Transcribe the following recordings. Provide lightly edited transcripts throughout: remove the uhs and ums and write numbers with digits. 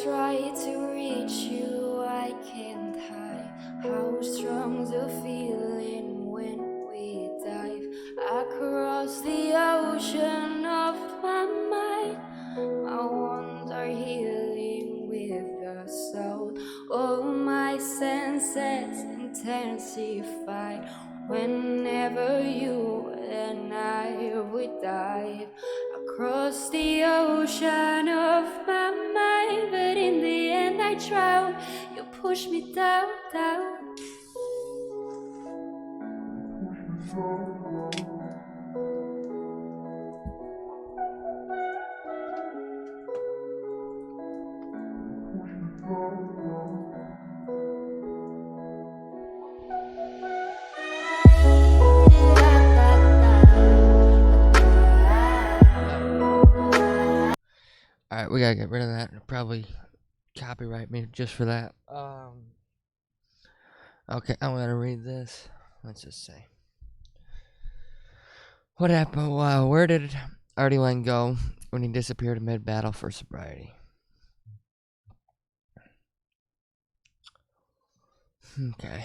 try to reach you, I can't hide how strong the feeling when we dive across the ocean of my mind. My wounds are healing with the soul. All my senses intensified whenever you and I would dive across the ocean of my mind. But in the end I drown. You push me down, down. Alright, we gotta get rid of that. It'll probably copyright me just for that. Okay, I'm gonna read this. Let's just say. What happened? Wow, where did Artie Lang go when he disappeared amid battle for sobriety? Okay.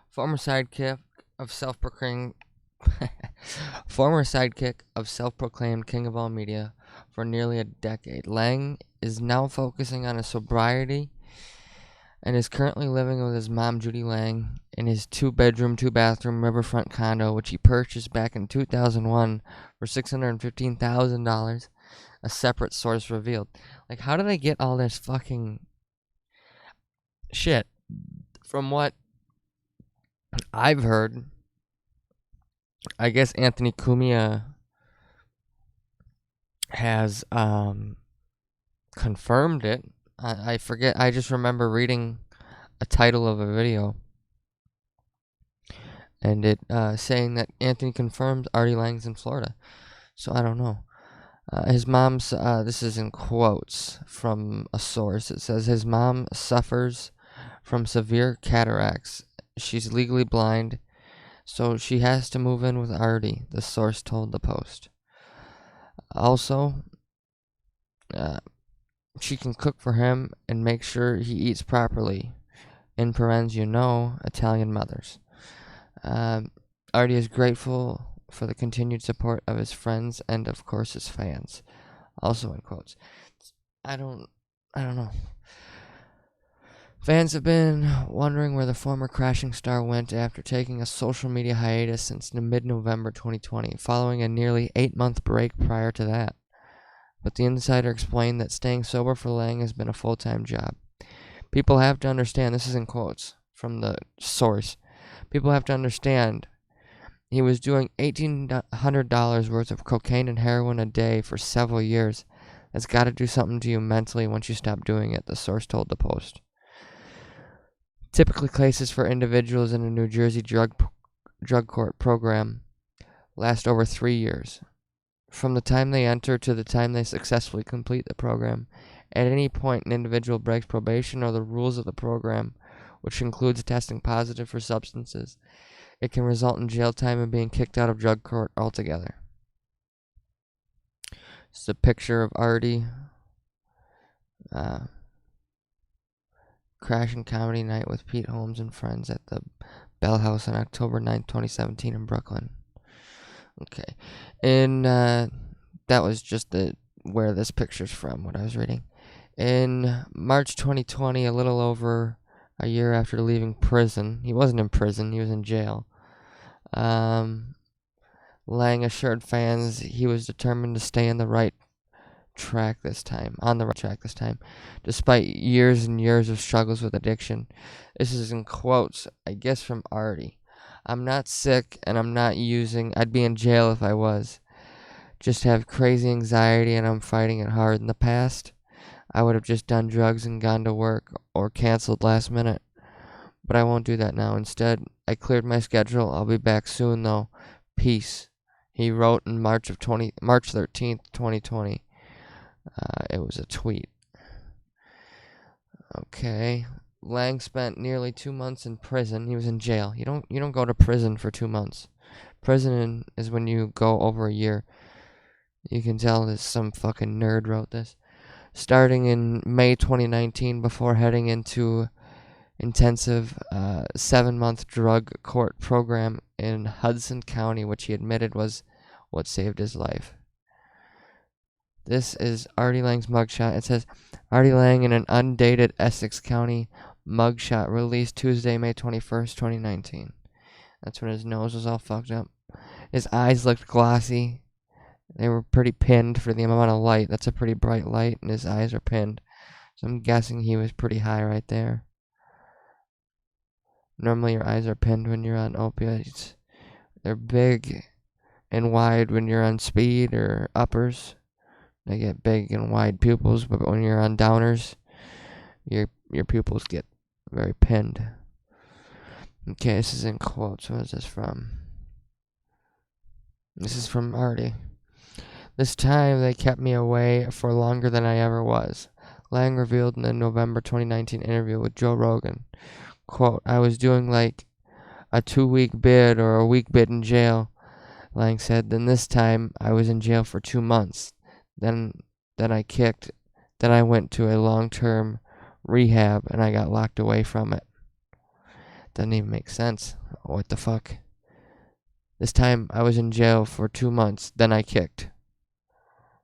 Former sidekick of self-proclaimed king of all media for nearly a decade, Lang is now focusing on his sobriety and is currently living with his mom, Judy Lang, in his 2-bedroom, 2-bathroom riverfront condo, which he purchased back in 2001 for $615,000, a separate source revealed. Like, how do they get all this fucking shit? From what I've heard, I guess Anthony Cumia has confirmed it. I forget. I just remember reading a title of a video and it saying that Anthony confirms Artie Lang's in Florida. So I don't know. His mom's, this is in quotes from a source. It says his mom suffers from severe cataracts. She's legally blind, so she has to move in with Artie, the source told the Post. Also, she can cook for him and make sure he eats properly. In parens, Italian mothers. Artie is grateful for the continued support of his friends and, of course, his fans. Also in quotes. I don't know. Fans have been wondering where the former crashing star went after taking a social media hiatus since mid-November 2020, following a nearly 8-month break prior to that. But the insider explained that staying sober for Lang has been a full-time job. People have to understand, this is in quotes from the source, people have to understand he was doing $1,800 worth of cocaine and heroin a day for several years. That's got to do something to you mentally once you stop doing it, the source told the Post. Typically, cases for individuals in a New Jersey drug court program last over 3 years. From the time they enter to the time they successfully complete the program, at any point an individual breaks probation or the rules of the program, which includes testing positive for substances, it can result in jail time and being kicked out of drug court altogether. This is a picture of Artie crashing comedy night with Pete Holmes and friends at the Bell House on October 9th, 2017 in Brooklyn. Okay. And that was just where this picture's from, what I was reading. In March 2020, a little over a year after leaving prison, he wasn't in prison, he was in jail. Lang assured fans he was determined to stay on the right track this time, despite years and years of struggles with addiction. This is in quotes, I guess, from Artie. I'm not sick and I'm not using. I'd be in jail if I was. Just have crazy anxiety and I'm fighting it hard. In the past, I would have just done drugs and gone to work or canceled last minute. But I won't do that now. Instead, I cleared my schedule. I'll be back soon though. Peace. He wrote in March 13th, 2020. It was a tweet. Okay. Lang spent nearly 2 months in prison. He was in jail. You don't go to prison for 2 months. Prison is when you go over a year. You can tell this some fucking nerd wrote this. starting in May 2019 before heading into intensive 7-month drug court program in Hudson County, which he admitted was what saved his life. This is Artie Lang's mugshot. It says, Artie Lang in an undated Essex County mugshot released Tuesday, May 21st, 2019. That's when his nose was all fucked up. His eyes looked glossy. They were pretty pinned for the amount of light. That's a pretty bright light, and his eyes are pinned. So I'm guessing he was pretty high right there. Normally your eyes are pinned when you're on opiates. They're big and wide when you're on speed or uppers. They get big and wide pupils, but when you're on downers, your pupils get very pinned. Okay, this is in quotes. What is this from? This is from Artie. This time they kept me away for longer than I ever was. Lang revealed in a November 2019 interview with Joe Rogan. Quote, I was doing like a 2-week bid or a week bid in jail, Lang said. Then this time I was in jail for 2 months. Then I kicked. Then I went to a long-term rehab and I got locked away from it. Doesn't even make sense. What the fuck? This time I was in jail for 2 months. Then I kicked.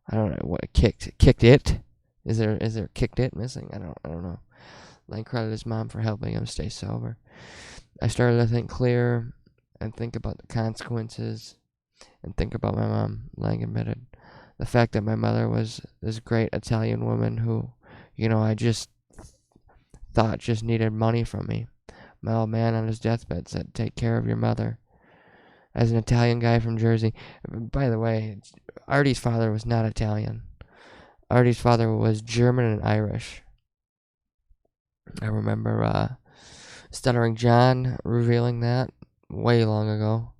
I don't know what kicked it. Is there kicked it missing? I don't know. Lang credited his mom for helping him stay sober. I started to think clear and think about the consequences and think about my mom, Lang admitted. The fact that my mother was this great Italian woman who, I just thought just needed money from me. My old man on his deathbed said, take care of your mother. As an Italian guy from Jersey, by the way, Artie's father was not Italian. Artie's father was German and Irish. I remember Stuttering John revealing that way long ago,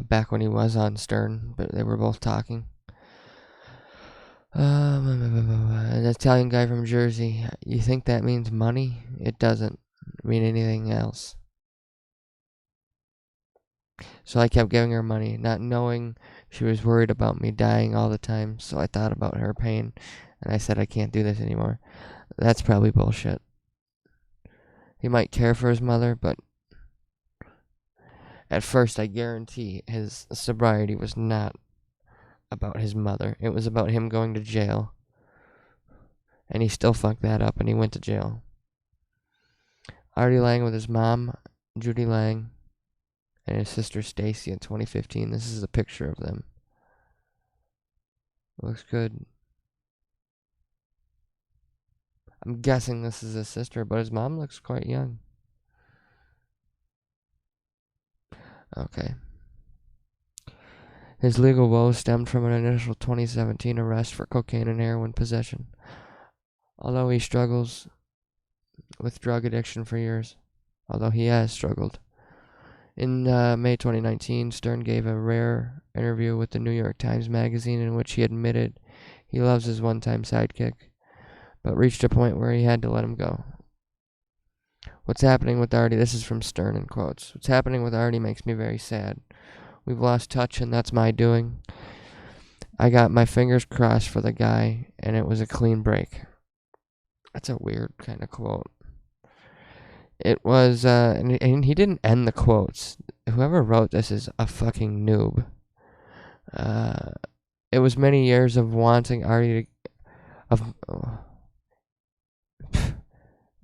back when he was on Stern, but they were both talking. An Italian guy from Jersey. You think that means money? It doesn't mean anything else. So I kept giving her money, not knowing she was worried about me dying all the time. So I thought about her pain, and I said, I can't do this anymore. That's probably bullshit. He might care for his mother, but at first I guarantee his sobriety was not about his mother. It was about him going to jail. And he still fucked that up, and he went to jail. Artie Lang with his mom, Judy Lang, and his sister Stacy in 2015. This is a picture of them. Looks good. I'm guessing this is his sister, but his mom looks quite young. Okay. His legal woes stemmed from an initial 2017 arrest for cocaine and heroin possession. Although he struggles with drug addiction for years. Although he has struggled. In May 2019, Stern gave a rare interview with the New York Times Magazine in which he admitted he loves his one-time sidekick, but reached a point where he had to let him go. What's happening with Artie, this is from Stern in quotes, what's happening with Artie makes me very sad. We've lost touch and that's my doing. I got my fingers crossed for the guy and it was a clean break. That's a weird kind of quote. It was, and he didn't end the quotes. Whoever wrote this is a fucking noob. It was many years of wanting Artie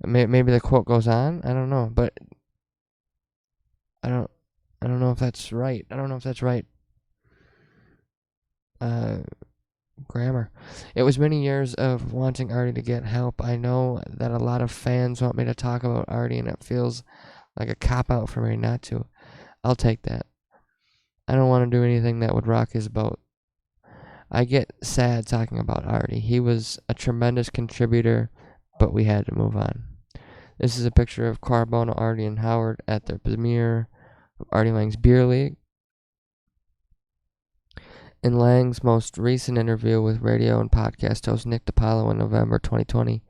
maybe the quote goes on. I don't know, but I don't know if that's right. I don't know if that's right. Grammar. It was many years of wanting Artie to get help. I know that a lot of fans want me to talk about Artie, and it feels like a cop-out for me not to. I'll take that. I don't want to do anything that would rock his boat. I get sad talking about Artie. He was a tremendous contributor, but we had to move on. This is a picture of Carbona, Artie, and Howard at their premiere of Artie Lang's Beer League. In Lang's most recent interview with radio and podcast host Nick DiPaolo in November 2020,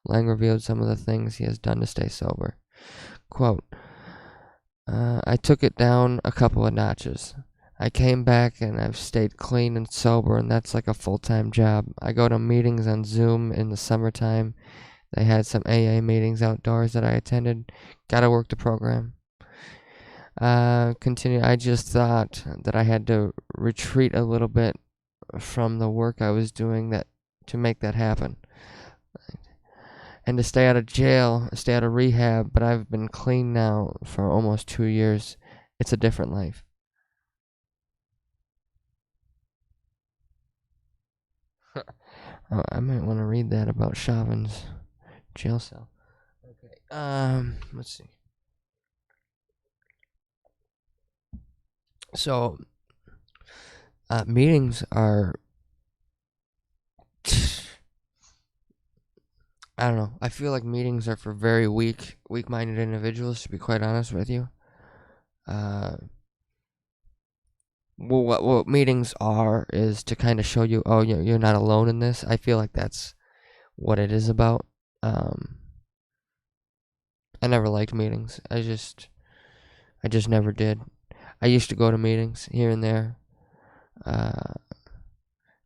Lang revealed some of the things he has done to stay sober. Quote, I took it down a couple of notches. I came back and I've stayed clean and sober, and that's like a full-time job. I go to meetings on Zoom in the summertime. They had some AA meetings outdoors that I attended. Gotta work the program. Continue. I just thought that I had to retreat a little bit from the work I was doing that to make that happen. And to stay out of jail, stay out of rehab, but I've been clean now for almost 2 years. It's a different life. Oh, I might want to read that about Chauvin's jail cell. Okay. Let's see. So, meetings are. I don't know. I feel like meetings are for very weak-minded individuals. To be quite honest with you. Well, what meetings are is to kind of show you, oh, you're not alone in this. I feel like that's what it is about. I never liked meetings. I just never did. I used to go to meetings here and there.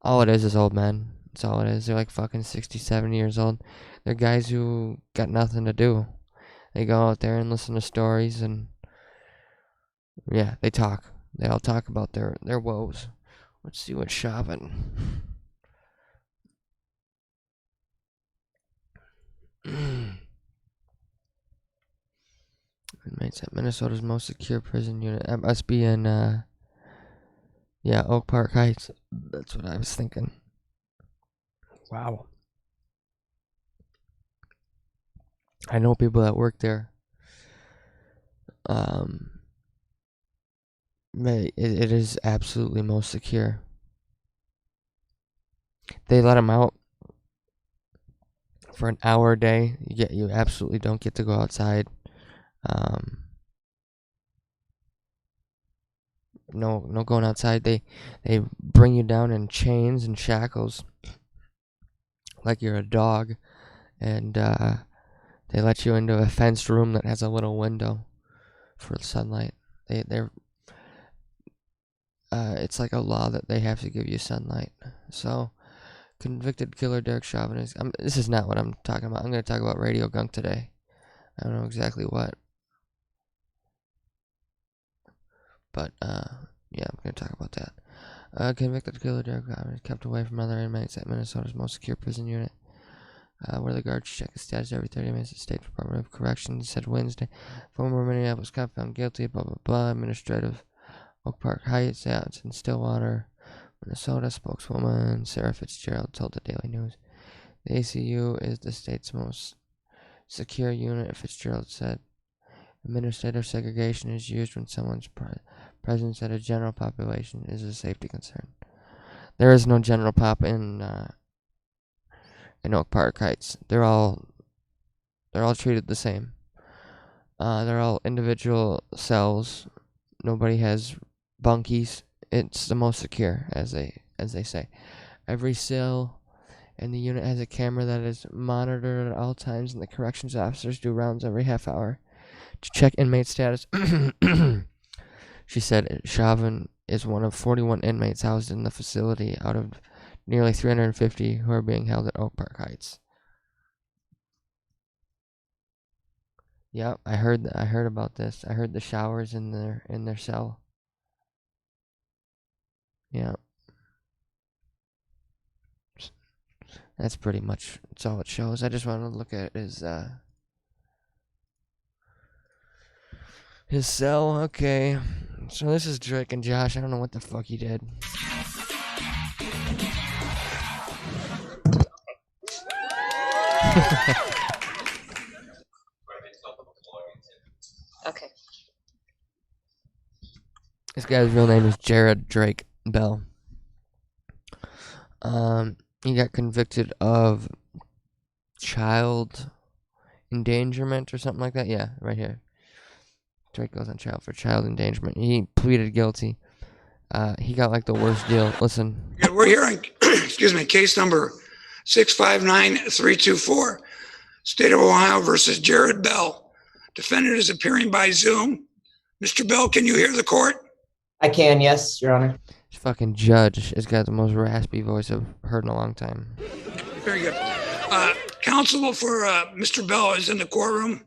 All it is old men. That's all it is. They're like fucking 60, 70 years old. They're guys who got nothing to do. They go out there and listen to stories, and yeah, they talk. They all talk about their woes. Let's see what Chauvin. Inmates at Minnesota's most secure prison unit. That must be in, Oak Park Heights. That's what I was thinking. Wow. I know people that work there. It is absolutely most secure. They let them out for an hour a day. You absolutely don't get to go outside. No going outside. They bring you down in chains and shackles, like you're a dog, and they let you into a fenced room that has a little window for sunlight. It's like a law that they have to give you sunlight. So, convicted killer Derek Chauvin is. This is not what I'm talking about. I'm going to talk about Radio Gunk today. I don't know exactly what, but yeah, I'm going to talk about that. Convicted killer Derek Chauvin is kept away from other inmates at Minnesota's most secure prison unit, where the guards check his status every 30 minutes. The State Department of Corrections said Wednesday, former Minneapolis cop found guilty, blah blah blah, administrative. Oak Park Heights, out in Stillwater, Minnesota. Spokeswoman Sarah Fitzgerald told the Daily News. The ACU is the state's most secure unit, Fitzgerald said. Administrative segregation is used when someone's presence at a general population is a safety concern. There is no general pop in Oak Park Heights. They're all treated the same. They're all individual cells. Nobody has bunkies. It's the most secure, as they say. Every cell in the unit has a camera that is monitored at all times, and the corrections officers do rounds every half hour to check inmate status. She said Chauvin is one of 41 inmates housed in the facility out of nearly 350 who are being held at Oak Park Heights. Yep, I heard about this. I heard the showers in their cell. Yeah. That's pretty much all it shows. I just wanted to look at his cell. Okay. So this is Drake and Josh. I don't know what the fuck he did. Okay. This guy's real name is Jared Drake Bell. He got convicted of child endangerment or something like that. Yeah, right here. Drake goes on trial for child endangerment. He pleaded guilty. He got like the worst deal. Listen. Yeah, we're hearing, excuse me, case number 659324, State of Ohio versus Jared Bell. Defendant is appearing by Zoom. Mr. Bell, can you hear the court? I can, yes, Your Honor. This fucking judge has got the most raspy voice I've heard in a long time. Very good. Counsel for Mr. Bell is in the courtroom.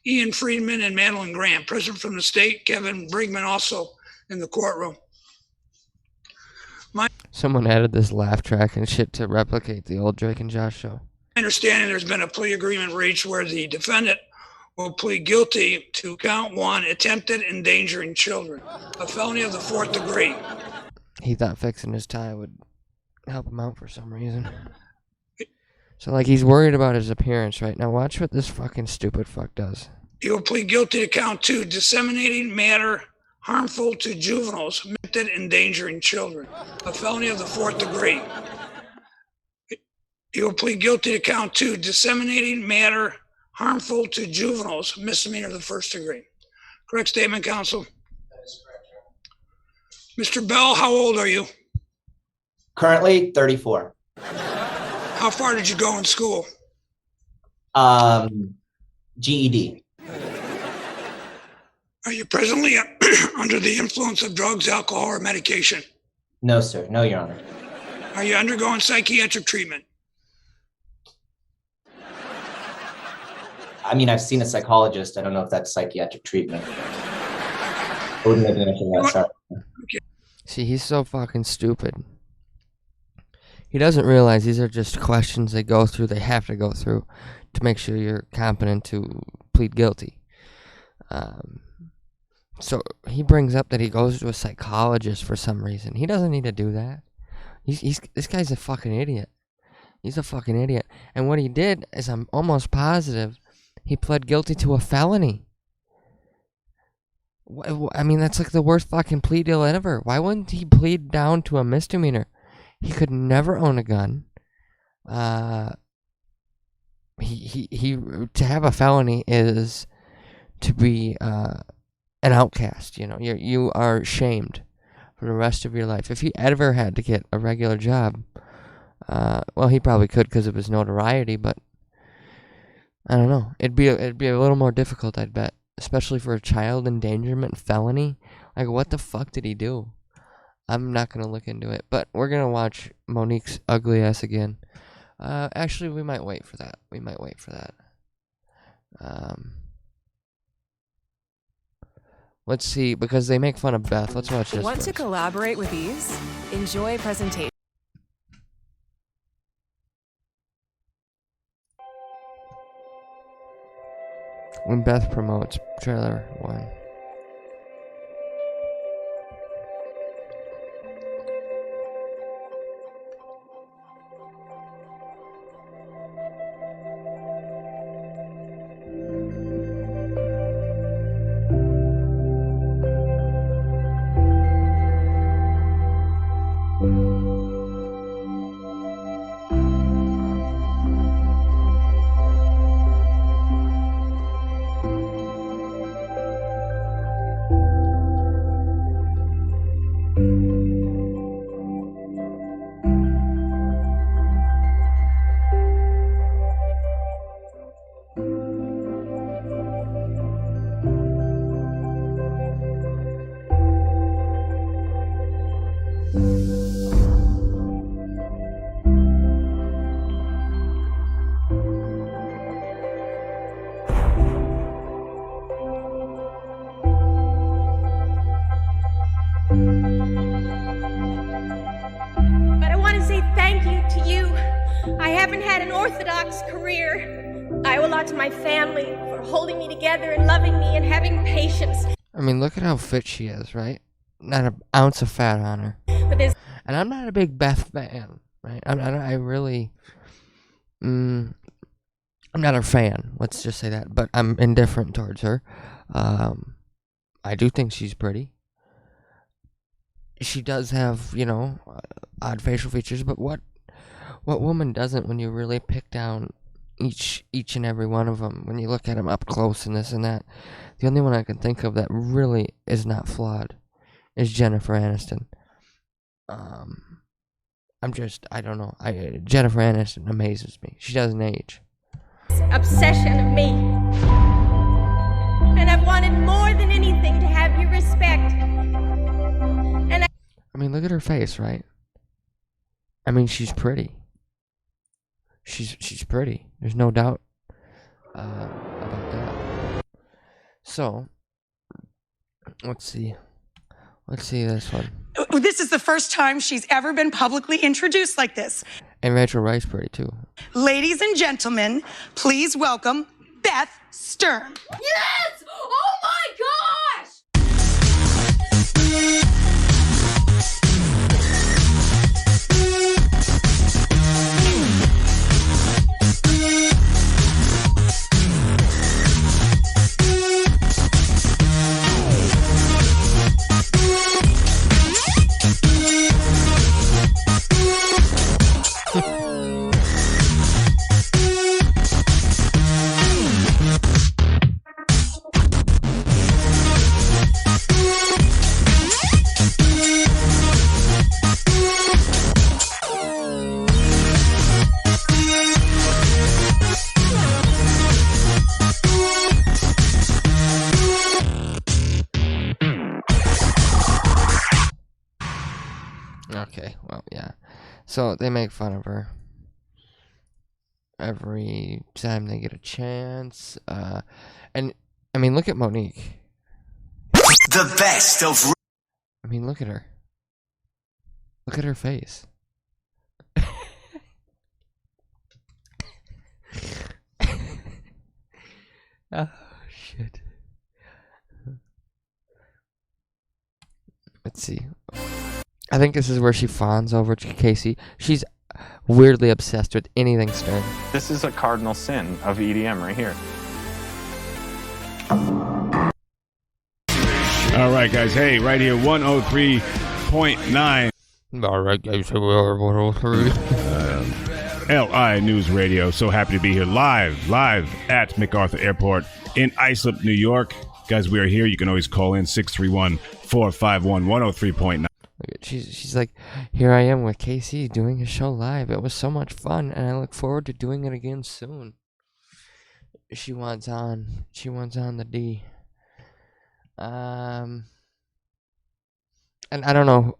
Ian Friedman and Madeline Grant, present from the state. Kevin Brigman also in the courtroom. Someone added this laugh track and shit to replicate the old Drake and Josh show. Understanding there's been a plea agreement reached where the defendant will plead guilty to count 1, attempted endangering children, a felony of the 4th degree. He thought fixing his tie would help him out for some reason. So, like, he's worried about his appearance right now. Watch what this fucking stupid fuck does. He will plead guilty to count 2, disseminating matter harmful to juveniles, attempted endangering children, a felony of the 4th degree. He will plead guilty to count 2, disseminating matter harmful to juveniles, misdemeanor of the 1st degree. Correct statement, counsel? That is correct, Your Honor. Mr. Bell, how old are you? Currently 34. How far did you go in school? GED. Are you presently under the influence of drugs, alcohol, or medication? No, sir. No, Your Honor. Are you undergoing psychiatric treatment? I mean, I've seen a psychologist. I don't know if that's psychiatric treatment. I wouldn't have answered that, sorry. See, he's so fucking stupid. He doesn't realize these are just questions they go through, they have to go through to make sure you're competent to plead guilty. So he brings up that he goes to a psychologist for some reason. He doesn't need to do that. This guy's a fucking idiot. He's a fucking idiot. And what he did is, I'm almost positive, he pled guilty to a felony. I mean, that's like the worst fucking plea deal ever. Why wouldn't he plead down to a misdemeanor? He could never own a gun. He to have a felony is to be an outcast. You know, you are shamed for the rest of your life. If he ever had to get a regular job, well, he probably could because of his notoriety, but I don't know. It'd be a little more difficult, I'd bet, especially for a child endangerment felony. Like, what the fuck did he do? I'm not gonna look into it, but we're gonna watch Monique's ugly ass again. Actually, we might wait for that. Let's see, because they make fun of Beth. Let's watch this. Want first. to collaborate with ease? Enjoy presentation. When Beth promotes trailer 1. But I want to say thank you to you. I haven't had an orthodox career. I owe a lot to my family for holding me together and loving me and having patience. I mean, look at how fit she is, right? Not an ounce of fat on her. But there's And I'm not a big Beth fan, right? I'm not a fan. Let's just say that. But I'm indifferent towards her. I do think she's pretty. She does have, odd facial features. But what woman doesn't when you really pick down each and every one of them? When you look at them up close and this and that. The only one I can think of that really is not flawed is Jennifer Aniston. I don't know. Jennifer Aniston amazes me. She doesn't age. obsession of me. And I've wanted more than anything to have your respect. look at her face, right? I mean, she's pretty. She's pretty. There's no doubt about that. So, let's see. Let's see this one. This is the first time she's ever been publicly introduced like this. And Rachel Wright's pretty too. Ladies and gentlemen, please welcome Beth Stern. Yes! Oh my gosh! Okay, well, yeah. So they make fun of her every time they get a chance. And I mean, look at Monique. The best of. I mean, look at her. Look at her face. Oh, shit. Let's see. I think this is where she fawns over to Casey. She's weirdly obsessed with anything Stern. This is a cardinal sin of EDM right here. All right, guys. Hey, right here, 103.9. All right, guys. 103. LI News Radio. So happy to be here live at MacArthur Airport in Islip, New York. Guys, we are here. You can always call in 631-451-103.9. She's like, here I am with Casey doing a show live. It was so much fun, and I look forward to doing it again soon. She wants on the D. And I don't know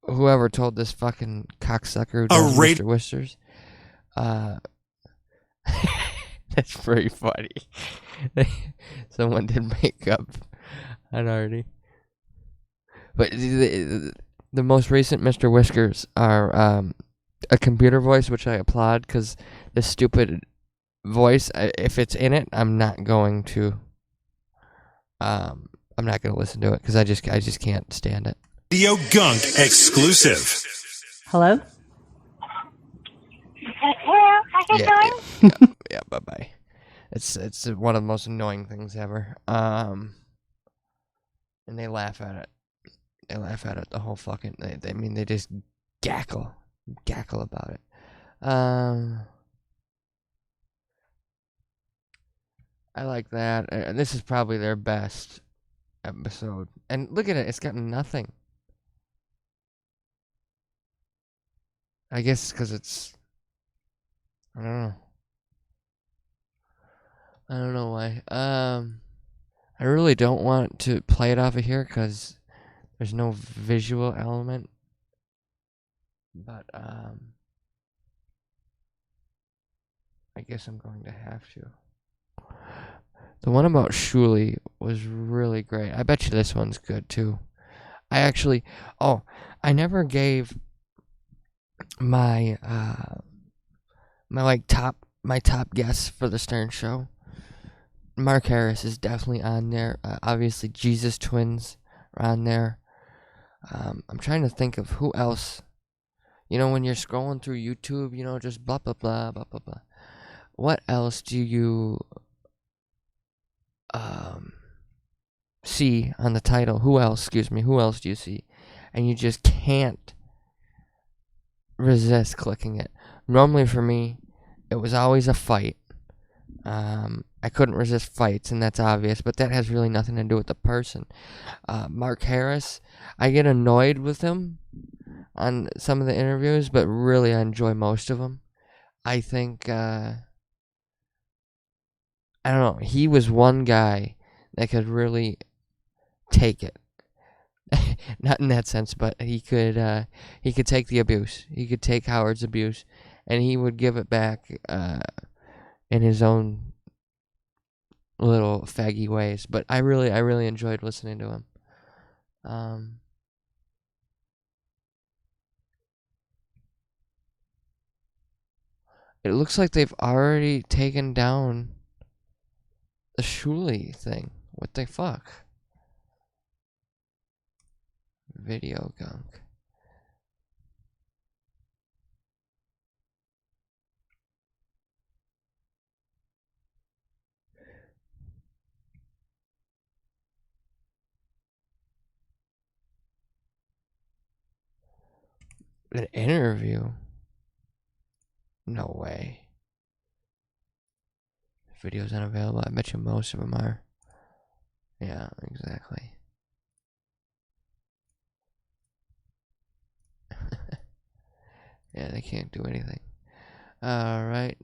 whoever told this fucking cocksucker who does Mr. Whisters. That's pretty funny. Someone did makeup on Artie. But the most recent Mr. Whiskers are a computer voice, which I applaud, because this stupid voice, if it's in it, I'm not going to listen to it, because I just can't stand it. Radio Gunk exclusive. Hello? Hello, how you doing? Yeah, bye-bye. It's one of the most annoying things ever. And they laugh at it. They laugh at it the whole fucking... They just gackle about it. I like that. This is probably their best episode. And look at it. It's got nothing. I guess because it's... I don't know. I don't know why. I really don't want to play it off of here because there's no visual element. But, I guess I'm going to have to. The one about Shuli was really great. I bet you this one's good too. I never gave my top guests for the Stern Show. Mark Harris is definitely on there. Obviously, Jesus Twins are on there. I'm trying to think of who else. You know, when you're scrolling through YouTube, you know, just blah, blah, blah, blah, blah, blah. What else do you see on the title? Who else do you see? And you just can't resist clicking it. Normally for me, it was always a fight. I couldn't resist fights, and that's obvious, but that has really nothing to do with the person. Mark Harris, I get annoyed with him on some of the interviews, but really I enjoy most of them. I think, I don't know, he was one guy that could really take it. Not in that sense, but he could take the abuse. He could take Howard's abuse, and he would give it back in his own little faggy ways. But I really enjoyed listening to him. It looks like they've already taken down the Shuli thing. What the fuck? Video Gunk. An interview? No way. Videos unavailable. I bet you most of them are. Yeah, exactly. Yeah, they can't do anything. Alright.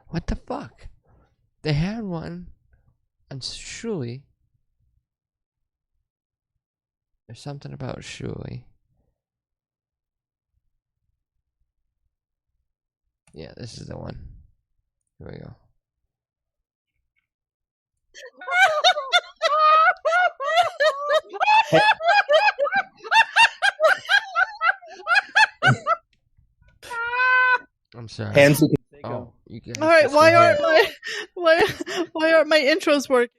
What the fuck? They had one on Shuli. There's something about Shuli. Yeah, this is the one. Here we go. I'm sorry. Hands you can think Oh, you guys. All right, why aren't my intros working?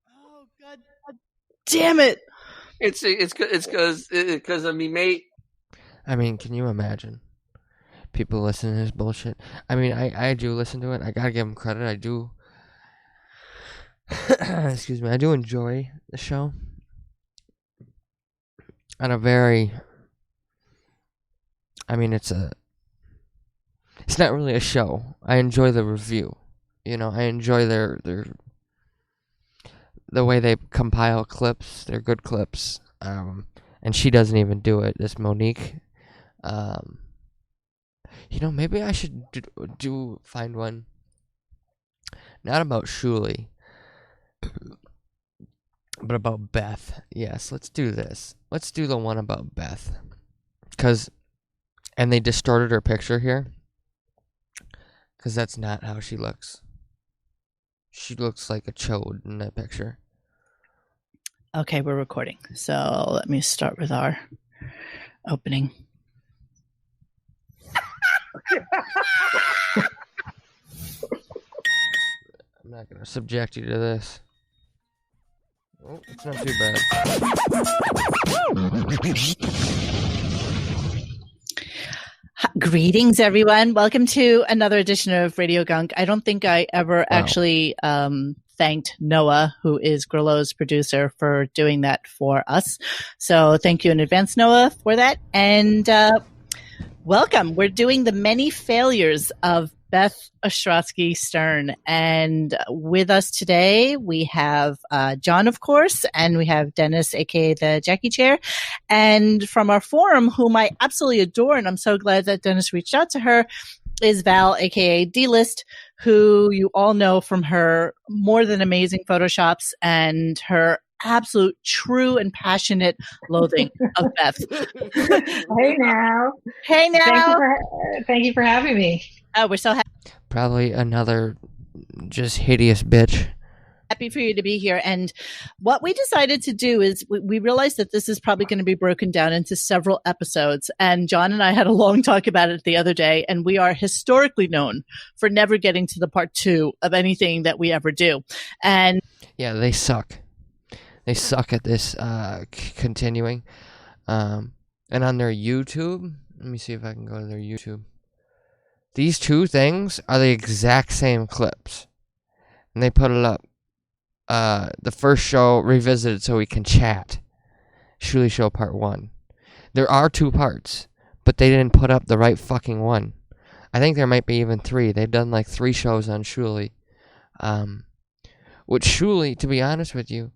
Oh god damn it! It's because of me, mate. I mean, can you imagine people listening to this bullshit? I mean, I do listen to it. I gotta give them credit. I do. Excuse me. I do enjoy the show. On a very. I mean, it's not really a show. I enjoy the review. You know, I enjoy the way they compile clips. They're good clips. And she doesn't even do it. This Monique. You know, maybe I should find one. Not about Shuli, but about Beth. Yes, let's do this. Let's do the one about Beth. And they distorted her picture here. Because that's not how she looks. She looks like a chode in that picture. Okay, we're recording. So let me start with our opening. I'm not going to subject you to this. Oh, it's not too bad. Greetings, everyone. Welcome to another edition of Radio Gunk. I don't think I ever actually thanked Noah, who is Grillo's producer, for doing that for us. So thank you in advance, Noah, for that. And welcome. We're doing the many failures of Beth Ostrowski Stern. And with us today, we have John, of course, and we have Dennis, aka the Jackie Chair. And from our forum, whom I absolutely adore, and I'm so glad that Dennis reached out to her, is Val, aka D-List, who you all know from her more than amazing photoshops and her absolute true and passionate loathing of Beth. Hey now. Hey now. Thank you for having me. Oh, we're so happy. Probably another just hideous bitch. Happy for you to be here. And what we decided to do is we realized that this is probably going to be broken down into several episodes. And John and I had a long talk about it the other day. And we are historically known for never getting to the part 2 of anything that we ever do. And yeah, they suck. They suck at this continuing. And on their YouTube, let me see if I can go to their YouTube. These two things are the exact same clips. And they put it up. The first show revisited so we can chat. Shuli Show Part 1. There are 2 parts, but they didn't put up the right fucking one. I think there might be even 3. They've done like 3 shows on Shuli. Which Shuli, to be honest with you,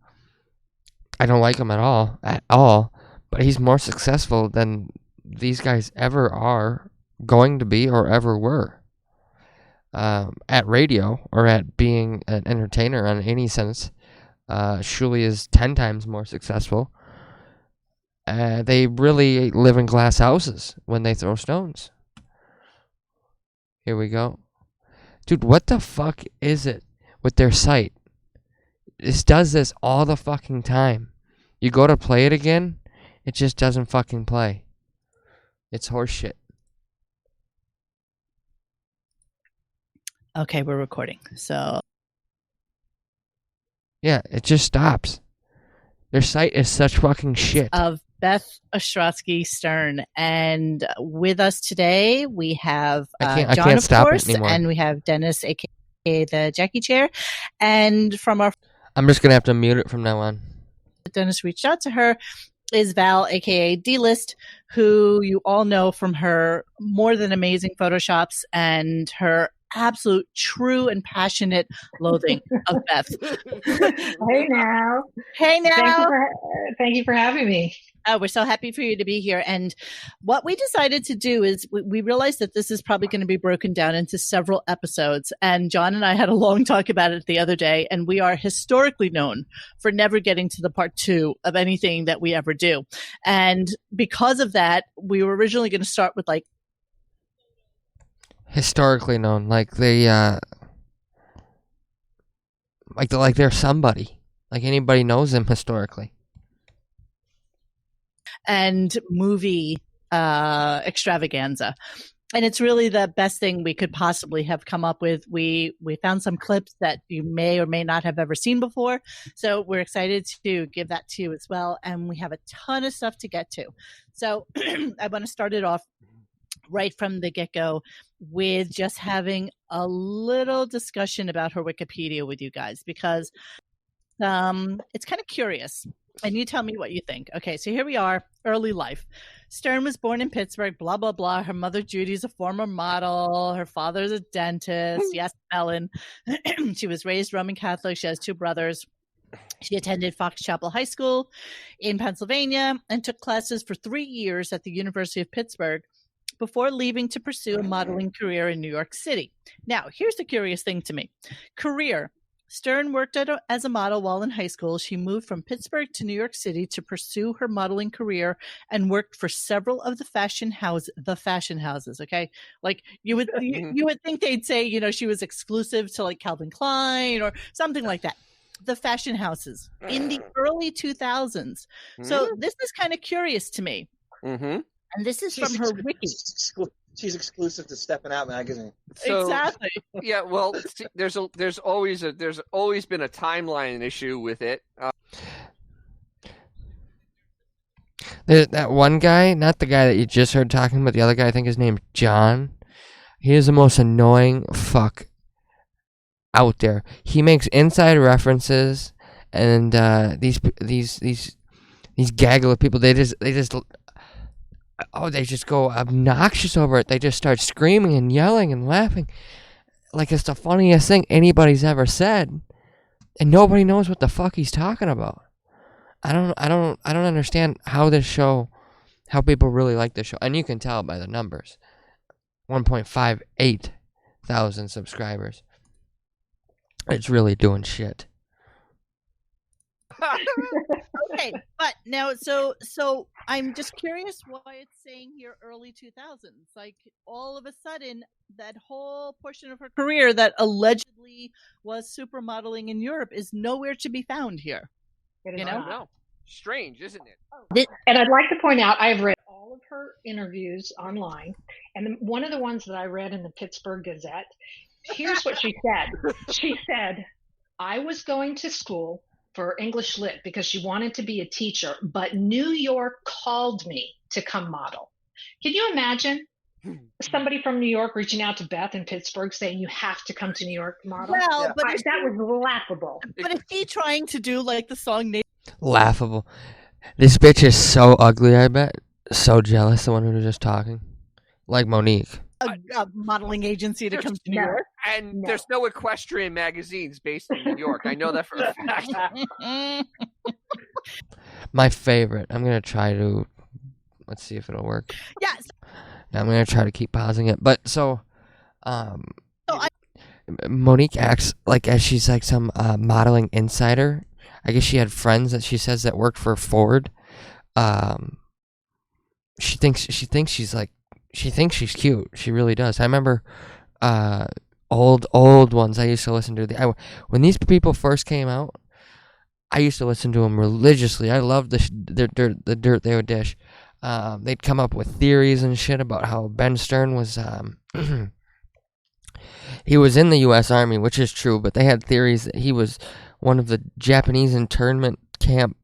I don't like him at all. But he's more successful than these guys ever are going to be or ever were. at radio or at being an entertainer in any sense. Shuli is 10 times more successful. They really live in glass houses when they throw stones. Here we go. Dude, what the fuck is it with their site? This does this all the fucking time. You go to play it again, it just doesn't fucking play. It's horseshit. Okay, we're recording. So yeah, it just stops. Their site is such fucking shit. Of Beth Ostrowski Stern, and with us today we have I John, can't of stop course, it anymore. and we have Dennis, aka the Jackie Chair, and from our I'm just gonna have to mute it from now on. Dennis reached out to her is Val, aka D-List, who you all know from her more than amazing photoshops and her absolute true and passionate loathing of Beth. Hey now. Hey now. Thank you for having me. Oh, we're so happy for you to be here. And what we decided to do is we realized that this is probably going to be broken down into several episodes. And John and I had a long talk about it the other day. And we are historically known for never getting to the part 2 of anything that we ever do. And because of that, we were originally going to start with like historically known, like they like they're somebody, like anybody knows them historically. And movie extravaganza. And it's really the best thing we could possibly have come up with. We found some clips that you may or may not have ever seen before. So we're excited to give that to you as well. And we have a ton of stuff to get to. So I want to start it off right from the get-go with just having a little discussion about her Wikipedia with you guys, because it's kind of curious. And you tell me what you think. Okay, so here we are, early life. Stern was born in Pittsburgh, blah, blah, blah. Her mother, Judy's a former model. Her father's a dentist. Yes, Ellen. She was raised Roman Catholic. She has 2 brothers. She attended Fox Chapel High School in Pennsylvania and took classes for 3 years at the University of Pittsburgh before leaving to pursue a modeling career in New York City. Now, here's the curious thing to me. Career. Stern worked as a model while in high school. She moved from Pittsburgh to New York City to pursue her modeling career and worked for several of the fashion houses. Okay, like you would think they'd say, you know, she was exclusive to like Calvin Klein or something like that. The fashion houses in the early 2000s. So this is kind of curious to me. Mm-hmm. And this is from her wiki. She's exclusive to Steppin' Out magazine. So, exactly. Yeah. Well, there's always been a timeline issue with it. That one guy, not the guy that you just heard talking, but the other guy, I think his name's John. He is the most annoying fuck out there. He makes inside references, and these gaggle of people, they just go obnoxious over it. They just start screaming and yelling and laughing like it's the funniest thing anybody's ever said, and nobody knows what the fuck he's talking about. I don't understand how people really like this show, and you can tell by the numbers. 1.58 thousand subscribers. It's really doing shit. Okay, but now, so I'm just curious why it's saying here early 2000s. Like, all of a sudden, that whole portion of her career that allegedly was supermodeling in Europe is nowhere to be found here. You know? No. Strange, isn't it? And I'd like to point out, I've read all of her interviews online, and one of the ones that I read in the Pittsburgh Gazette, here's what she said. She said, I was going to school for English Lit because she wanted to be a teacher, but New York called me to come model. Can you imagine somebody from New York reaching out to Beth in Pittsburgh saying you have to come to New York to model? Well, but that was laughable. But is he trying to do like the song? Laughable. This bitch is so ugly, I bet. So jealous, the one who was just talking. Like Monique. A modeling agency to come to New York? And there's no equestrian magazines based in New York. I know that for a fact. My favorite. I'm going to try to... Let's see if it'll work. Yes. Now I'm going to try to keep pausing it. But so... Monique acts like as she's like some modeling insider. I guess she had friends that she says that worked for Ford. She thinks she's cute. She really does. I remember old ones I used to listen to. When these people first came out, I used to listen to them religiously. I loved the dirt they would dish. They'd come up with theories and shit about how Ben Stern was he was in the U.S. Army, which is true, but they had theories that he was one of the Japanese internment camp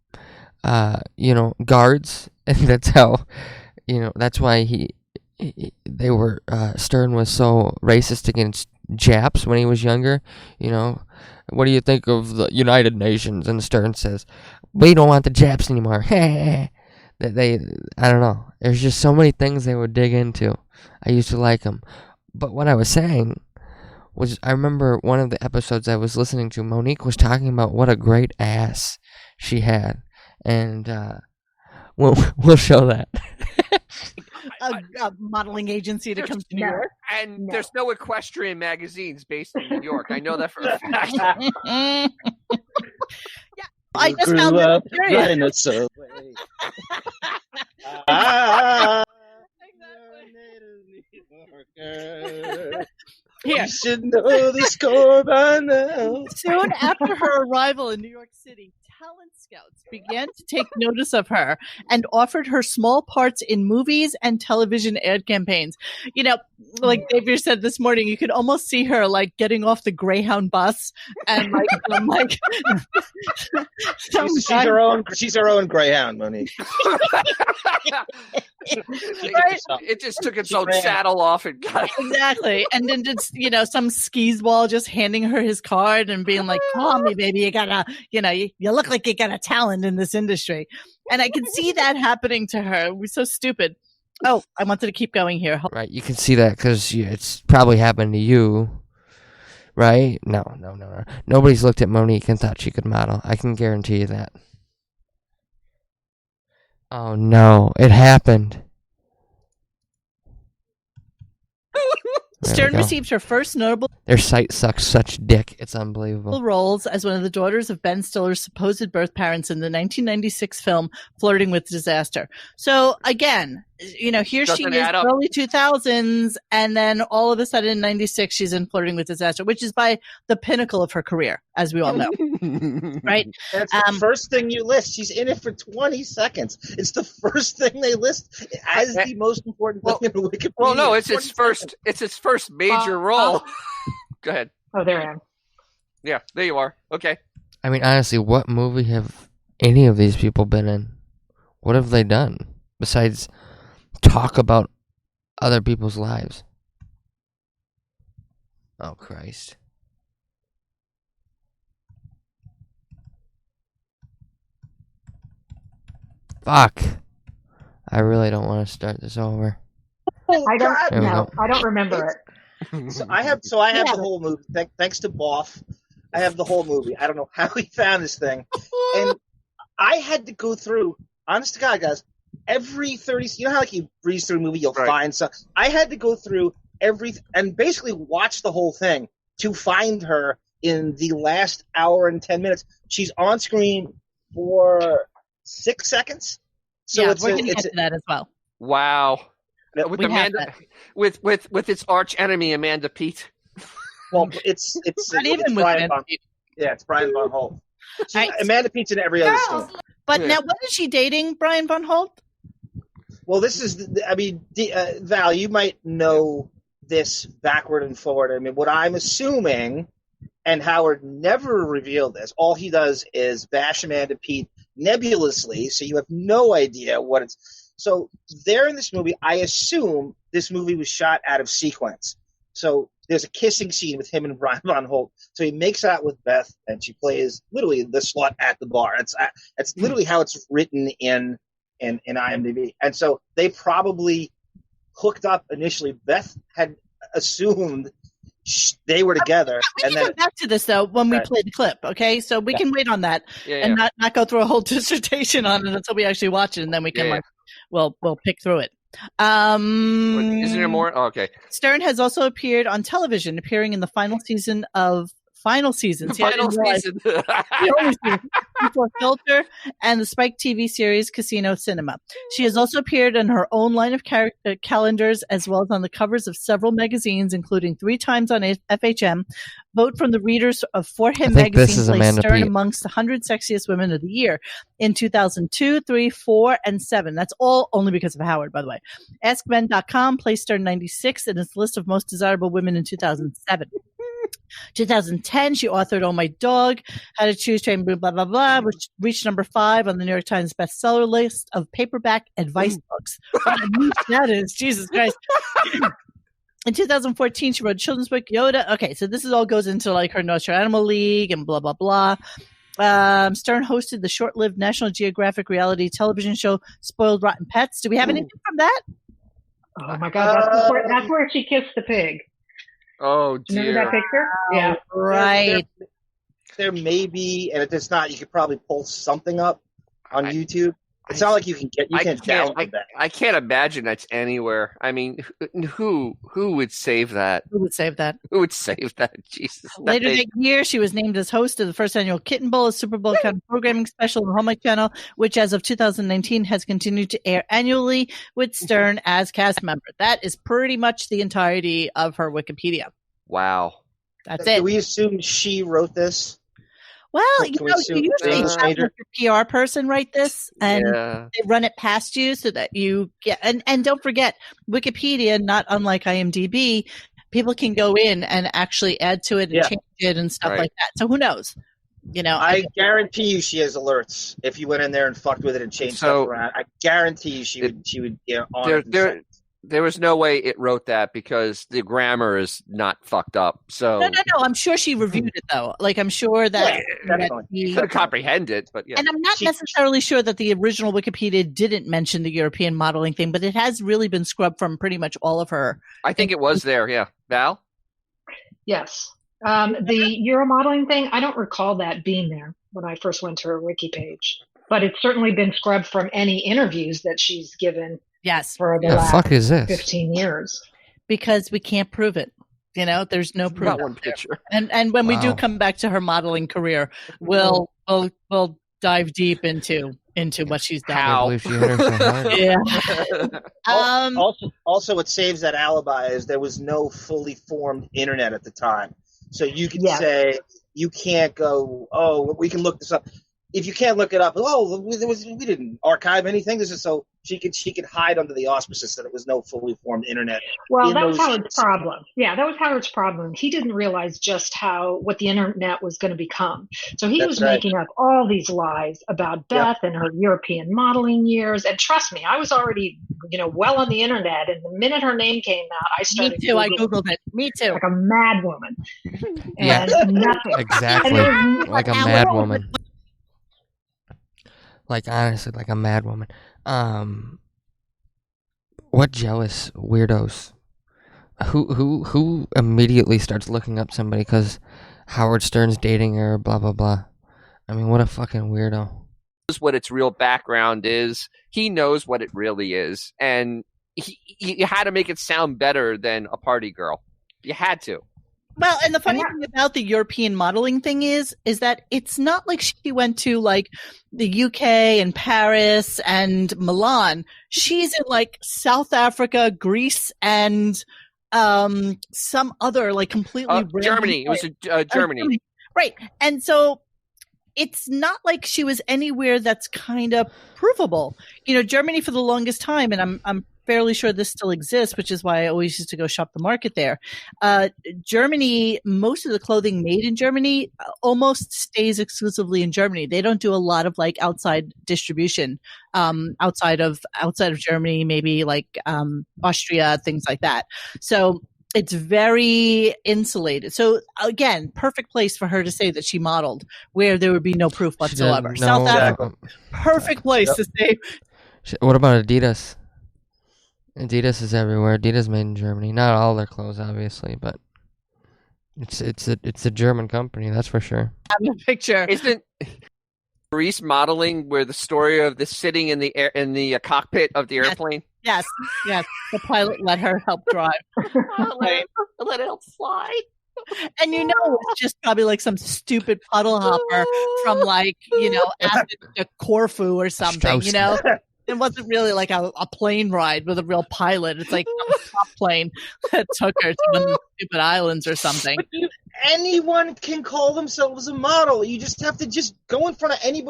guards, and that's how that's why Stern was so racist against Japs when he was younger. What do you think of the United Nations? And Stern says, we don't want the Japs anymore. I don't know. There's just so many things they would dig into. I used to like them. But what I was saying was, I remember one of the episodes I was listening to, Monique was talking about what a great ass she had. And we'll show that. A modeling agency to come to New York. And there's no equestrian magazines based in New York. I know that for a fact. I just found that curious. Right in the subway. Here. You should know the score by now. Soon after her arrival in New York City, talent scouts began to take notice of her and offered her small parts in movies and television ad campaigns. Like Xavier said this morning, you could almost see her like getting off the Greyhound bus and she's her own Greyhound, Monique. It just took its own saddle off and got exactly. And then just some skis ball just handing her his card and being like, call me, baby, you gotta you look like you got a talent in this industry. And I can see that happening to her. It was so stupid. Oh, I wanted to keep going here. Right, you can see that because it's probably happened to you, right? No. Nobody's looked at Monique and thought she could model. I can guarantee you that. Oh no, it happened. Stern received her first notable Their site sucks such dick. It's unbelievable. roles as one of the daughters of Ben Stiller's supposed birth parents in the 1996 film Flirting with Disaster. So again, here she is, early 2000s, and then all of a sudden in 96 she's in Flirting with Disaster, which is by the pinnacle of her career, as we all know. Right? That's the first thing you list. She's in it for 20 seconds. It's the first thing they list as the most important thing in the Wikipedia. Well, no, it's its first major role. Go ahead. Oh, there I am. Yeah, there you are. Okay. I mean, honestly, what movie have any of these people been in? What have they done besides talk about other people's lives? Oh, Christ. Fuck. I really don't want to start this over. I don't remember it. So I have the whole movie. Thanks to Boff, I have the whole movie. I don't know how he found this thing, and I had to go through. Honest to God, guys, every 30. You know how you breeze through a movie, you'll find stuff. I had to go through and basically watch the whole thing to find her in the last hour and 10 minutes. She's on screen for 6 seconds. So we're going to get to that as well. Wow. With Amanda, with its arch enemy Amanda Peet. Well, it's not even with Amanda Peet. Yeah, it's Brian Von Holt. Amanda Peet's in every other scene. But now, what is she dating, Brian Von Holt? Well, this is, Val, you might know this backward and forward. I mean, what I'm assuming, and Howard never revealed this, all he does is bash Amanda Peet nebulously, so you have no idea what it's. So there in this movie, I assume this movie was shot out of sequence. So there's a kissing scene with him and Brian Von Holt. So he makes out with Beth, and she plays literally the slut at the bar. That's literally how it's written in IMDb. And so they probably hooked up initially. Beth had assumed they were together. We can come back to this, though, when we play the clip, okay? So we can wait on that and not go through a whole dissertation on it until we actually watch it, and then we can we'll pick through it. Isn't there more? Oh, okay. Stern has also appeared on television, appearing in the final season of Final Season. The final season. The only season before Filter and the Spike TV series Casino Cinema. She has also appeared in her own line of calendars, as well as on the covers of several magazines, including 3 times on FHM. Vote from the readers of For Him magazine placed Stern Pete. amongst the 100 sexiest women of the year in 2002, 3, 4, and 7. That's all only because of Howard, by the way. AskMen.com placed Stern 96 in its list of most desirable women in 2007. 2010, she authored Oh My Dog, How to Choose, Train, blah, blah, blah, which reached number 5 on the New York Times bestseller list of paperback advice books. What a niche that is. Jesus Christ. In 2014, she wrote a children's book, Yoda. Okay, so this is all goes into like her North Shore Animal League and blah, blah, blah. Stern hosted the short-lived National Geographic reality television show Spoiled Rotten Pets. Do we have anything from that? Oh my God, that's where she kissed the pig. Oh dear. Remember that picture? Yeah, right. There may be, and if it's not, you could probably pull something up on YouTube. It's not like you can download that. I can't imagine that's anywhere. I mean, who would save that? Who would save that? Who would save that? Jesus. Later that year, she was named as host of the first annual Kitten Bowl, a Super Bowl kind of programming special on the Hallmark Channel, which as of 2019 has continued to air annually with Stern as cast member. That is pretty much the entirety of her Wikipedia. Wow. That's it. Do we assume she wrote this? Well, you usually have your PR person write this, and they run it past you so that you get. And don't forget, Wikipedia, not unlike IMDb, people can go in and actually add to it and change it and stuff like that. So who knows? You know, I guarantee you she has alerts. If you went in there and fucked with it and changed stuff around, I guarantee you she would on it. There was no way it wrote that because the grammar is not fucked up. So no. I'm sure she reviewed it though. Like I'm sure that you could comprehend it, but yeah. And I'm not necessarily sure that the original Wikipedia didn't mention the European modeling thing, but it has really been scrubbed from pretty much all of her. I think it was there. Yeah, Val. Yes, the Euro modeling thing. I don't recall that being there when I first went to her wiki page, but it's certainly been scrubbed from any interviews that she's given. Yes. For the last 15 years. Because we can't prove it. You know, there's no proof. Not one picture. And when we do come back to her modeling career, we'll dive deep into what she's done. I believe she hit her so hard. Yeah. Also, what saves that alibi is there was no fully formed internet at the time. So you could say, you can't go, oh, we can look this up. If you can't look it up, we didn't archive anything. This is so she could hide under the auspices that it was no fully formed internet. Well, that was Howard's problem. Yeah, that was Howard's problem. He didn't realize just what the internet was going to become. So he was making up all these lies about Beth and her European modeling years. And trust me, I was already, well on the internet. And the minute her name came out, I started. Me too. I Googled it. Me too. Like a mad woman. Yeah, nothing. Exactly. Like a mad woman. Like honestly, like a mad woman. What jealous weirdos? Who immediately starts looking up somebody because Howard Stern's dating her? Blah blah blah. I mean, what a fucking weirdo. What its real background is. He knows what it really is, and you had to make it sound better than a party girl. You had to. Well, and the funny thing about the European modeling thing is that it's not like she went to like the UK and Paris and Milan. She's in like South Africa, Greece, and some other like completely Germany. It was Germany. Right. And so it's not like she was anywhere that's kind of provable. Germany for the longest time, and I'm fairly sure this still exists, which is why I always used to go shop the market there. Germany, most of the clothing made in Germany almost stays exclusively in Germany. They don't do a lot of like outside distribution outside of Germany, maybe like Austria, things like that. So it's very insulated. So again, perfect place for her to say that she modeled where there would be no proof whatsoever. South Africa, perfect place to say. What about Adidas? Adidas is everywhere. Adidas made in Germany. Not all their clothes, obviously, but it's a German company, that's for sure. I have a picture. Isn't Reese modeling where the story of the sitting in the cockpit of the airplane? Yes. The pilot let her help drive. Let it help fly. And it's just probably like some stupid puddle hopper from Athens to Corfu or something, It wasn't really like a plane ride with a real pilot. It's like a top plane that took her to one of the stupid islands or something. Anyone can call themselves a model. You just have to just go in front of any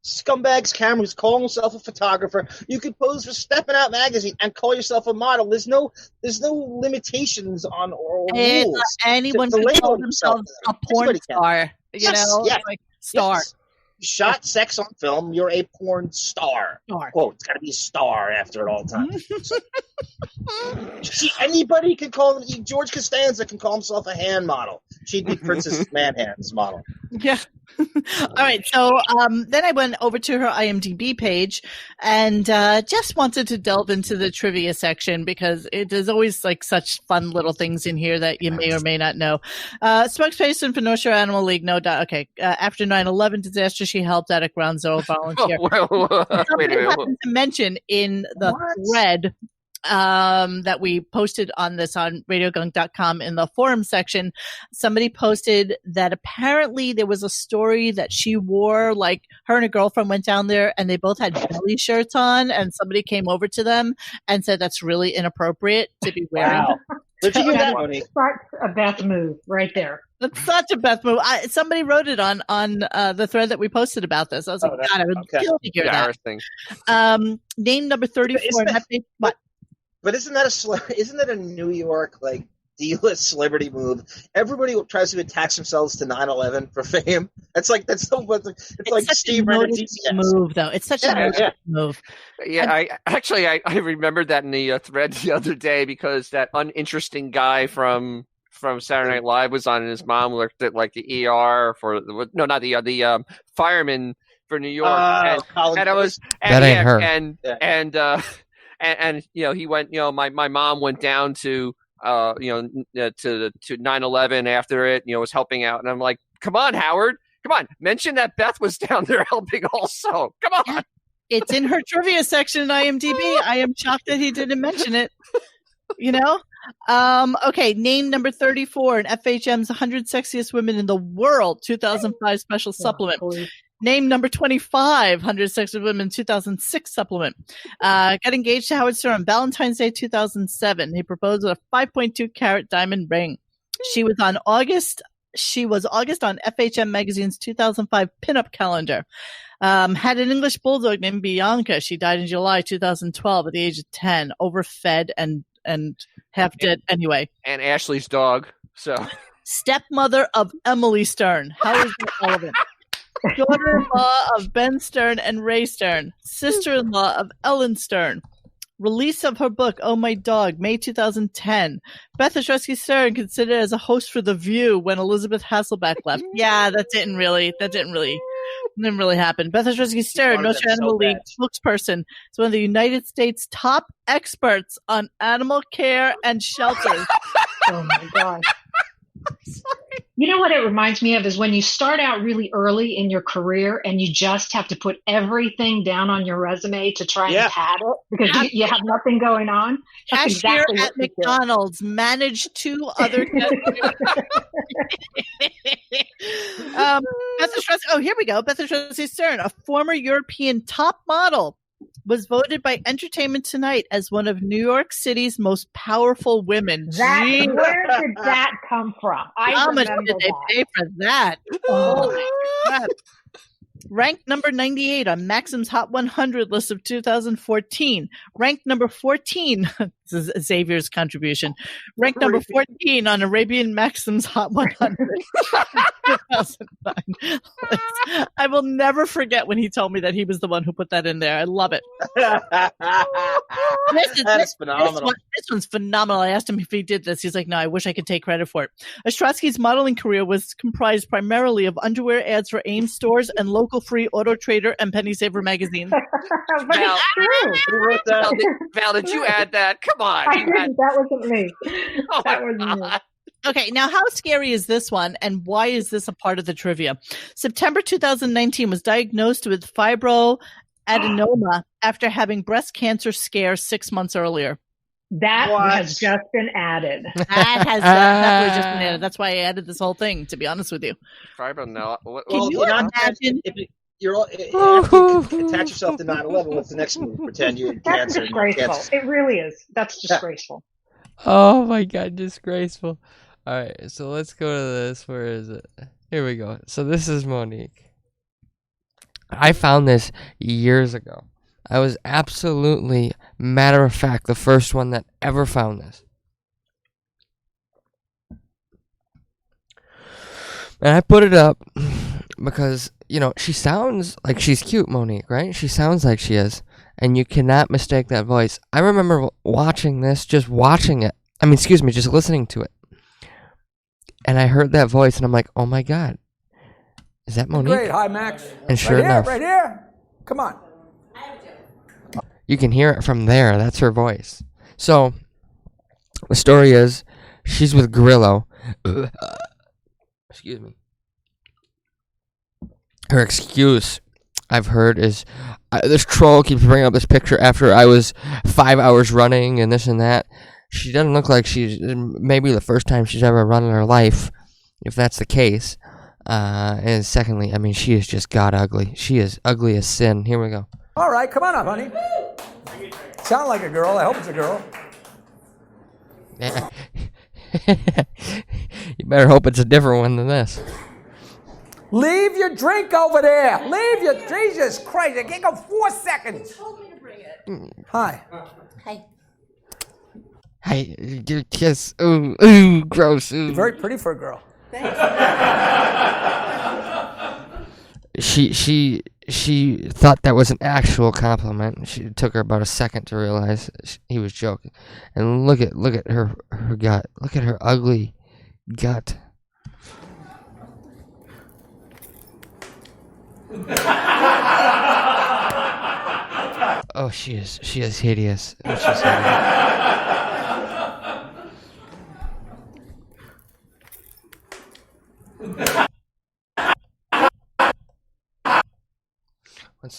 scumbag's camera who's calling himself a photographer. You could pose for Steppin' Out magazine and call yourself a model. There's no limitations on or rules. Anyone can call themselves a porn star. Star. Yes. You shot sex on film, you're a porn star. Quote, it's got to be a star after it all times. See, anybody can call him. George Costanza can call himself a hand model. She'd be Princess Manhand's model. Yeah. All right. So then I went over to her IMDb page and just wanted to delve into the trivia section because there's always like such fun little things in here that you may or may not know. Spokesperson for North Shore Animal League, no doubt. Okay. After 9/11 disaster, she helped at a Ground Zero volunteer. Somebody happened to mention in the thread that we posted on this on radiogunk.com in the forum section, somebody posted that apparently there was a story that she wore, like her and a girlfriend went down there and they both had belly shirts on, and somebody came over to them and said that's really inappropriate to be wearing. Wow. Did you hear that, Monique? That's a Beth move right there. That's such a Beth move. Somebody wrote it on the thread that we posted about this. I was like, God, I would kill to hear that. Name number 34. But isn't that a New York like D-list celebrity move? Everybody tries to attach themselves to 9/11 for fame. It's like Steve Renner's move, though. It's such a move. Yeah, I remembered that in the thread the other day because that uninteresting guy from Saturday Night Live was on, and his mom worked at like the ER the fireman for New York, and I was that ain't her. And he went. My mom went down to 9/11 after it. Was helping out, and I'm like, come on, Howard, come on, mention that Beth was down there helping also. Come on, yeah, it's in her trivia section in IMDb. I am shocked that he didn't mention it. Okay, name number 34 in FHM's 100 Sexiest Women in the World 2005 special supplement. Name number 25, 100 Sexiest Women 2006 supplement. Got engaged to Howard Stern on Valentine's Day 2007. He proposed with a 5.2 carat diamond ring. She was August on FHM Magazine's 2005 pinup calendar. Had an English bulldog named Bianca. She died in July 2012 at the age of 10, overfed and half dead anyway. And Ashley's dog. So stepmother of Emily Stern. How is that relevant? Daughter-in-law of Ben Stern and Ray Stern. Sister-in-law of Ellen Stern. Release of her book, Oh My Dog, May 2010. Beth Ostrowski Stern considered as a host for The View when Elizabeth Hasselbeck left. Yeah, that didn't really happen. Beth Ostrowski Stern, North Shore Animal League spokesperson, is one of the United States' top experts on animal care and shelters. Oh my God. You know what it reminds me of is when you start out really early in your career and you just have to put everything down on your resume to try and pad it because you have nothing going on. That's Cashier exactly at McDonald's, managed 2 other Beth Ostrowski. Oh, here we go. Beth Ostrowski Stern, a former European top model, was voted by Entertainment Tonight as one of New York City's most powerful women. Where did that come from? How much did they pay for that? Holy crap. Ranked number 98 on Maxim's Hot 100 list of 2014. Ranked number 14. This is Xavier's contribution. Ranked number 14 on Arabian Maxim's Hot 100. 2009. I will never forget when he told me that he was the one who put that in there. I love it. That is phenomenal. This one's phenomenal. I asked him if he did this. He's like, no, I wish I could take credit for it. Ostrowski's modeling career was comprised primarily of underwear ads for AIM stores and local free Auto Trader and Penny Saver magazines. Val, did you add that? Come on. I didn't. That wasn't me. Oh, that wasn't me. Okay, now how scary is this one, and why is this a part of the trivia? September 2019 was diagnosed with adenoma after having breast cancer scare 6 months earlier. That has just been added. That has definitely just been added. That's why I added this whole thing, to be honest with you. Can you imagine? After you attach yourself to 9/11, what's the next move? Pretend you had That's cancer. disgraceful. It really is. That's disgraceful. Oh my god, disgraceful. Alright, so let's go to this. Where is it? Here we go. So this is Monique. I found this years ago. I was absolutely, matter of fact, the first one that ever found this. And I put it up because, you know, she sounds like she's cute, Monique, right? She sounds like she is. And you cannot mistake that voice. I remember watching this, just watching it. I mean, excuse me, just listening to it. And I heard that voice, and I'm like, oh my God. Is that Monique? Great. Hi, Max. And sure enough. Right here. Come on. You can hear it from there. That's her voice. So, the story is, she's with Grillo. Excuse me. Her excuse, I've heard, is this troll keeps bringing up this picture after I was 5 hours running and this and that. She doesn't look like she's, maybe the first time she's ever run in her life, if that's the case. And secondly, I mean, she is just god ugly. She is ugly as sin. Here we go. All right, come on up, honey. Sound like a girl. I hope it's a girl. Yeah. You better hope it's a different one than this. Leave your drink over there. Leave your... Jesus Christ, it can't go 4 seconds. You told me to bring it. Hi. Hi. Hi, your kiss. Ooh, ooh, gross. Ooh. You're very pretty for a girl. Thanks. She thought that was an actual compliment. She took her about a second to realize he was joking. And look at her gut. Look at her ugly gut. Oh, she is hideous. Oh, she's hideous.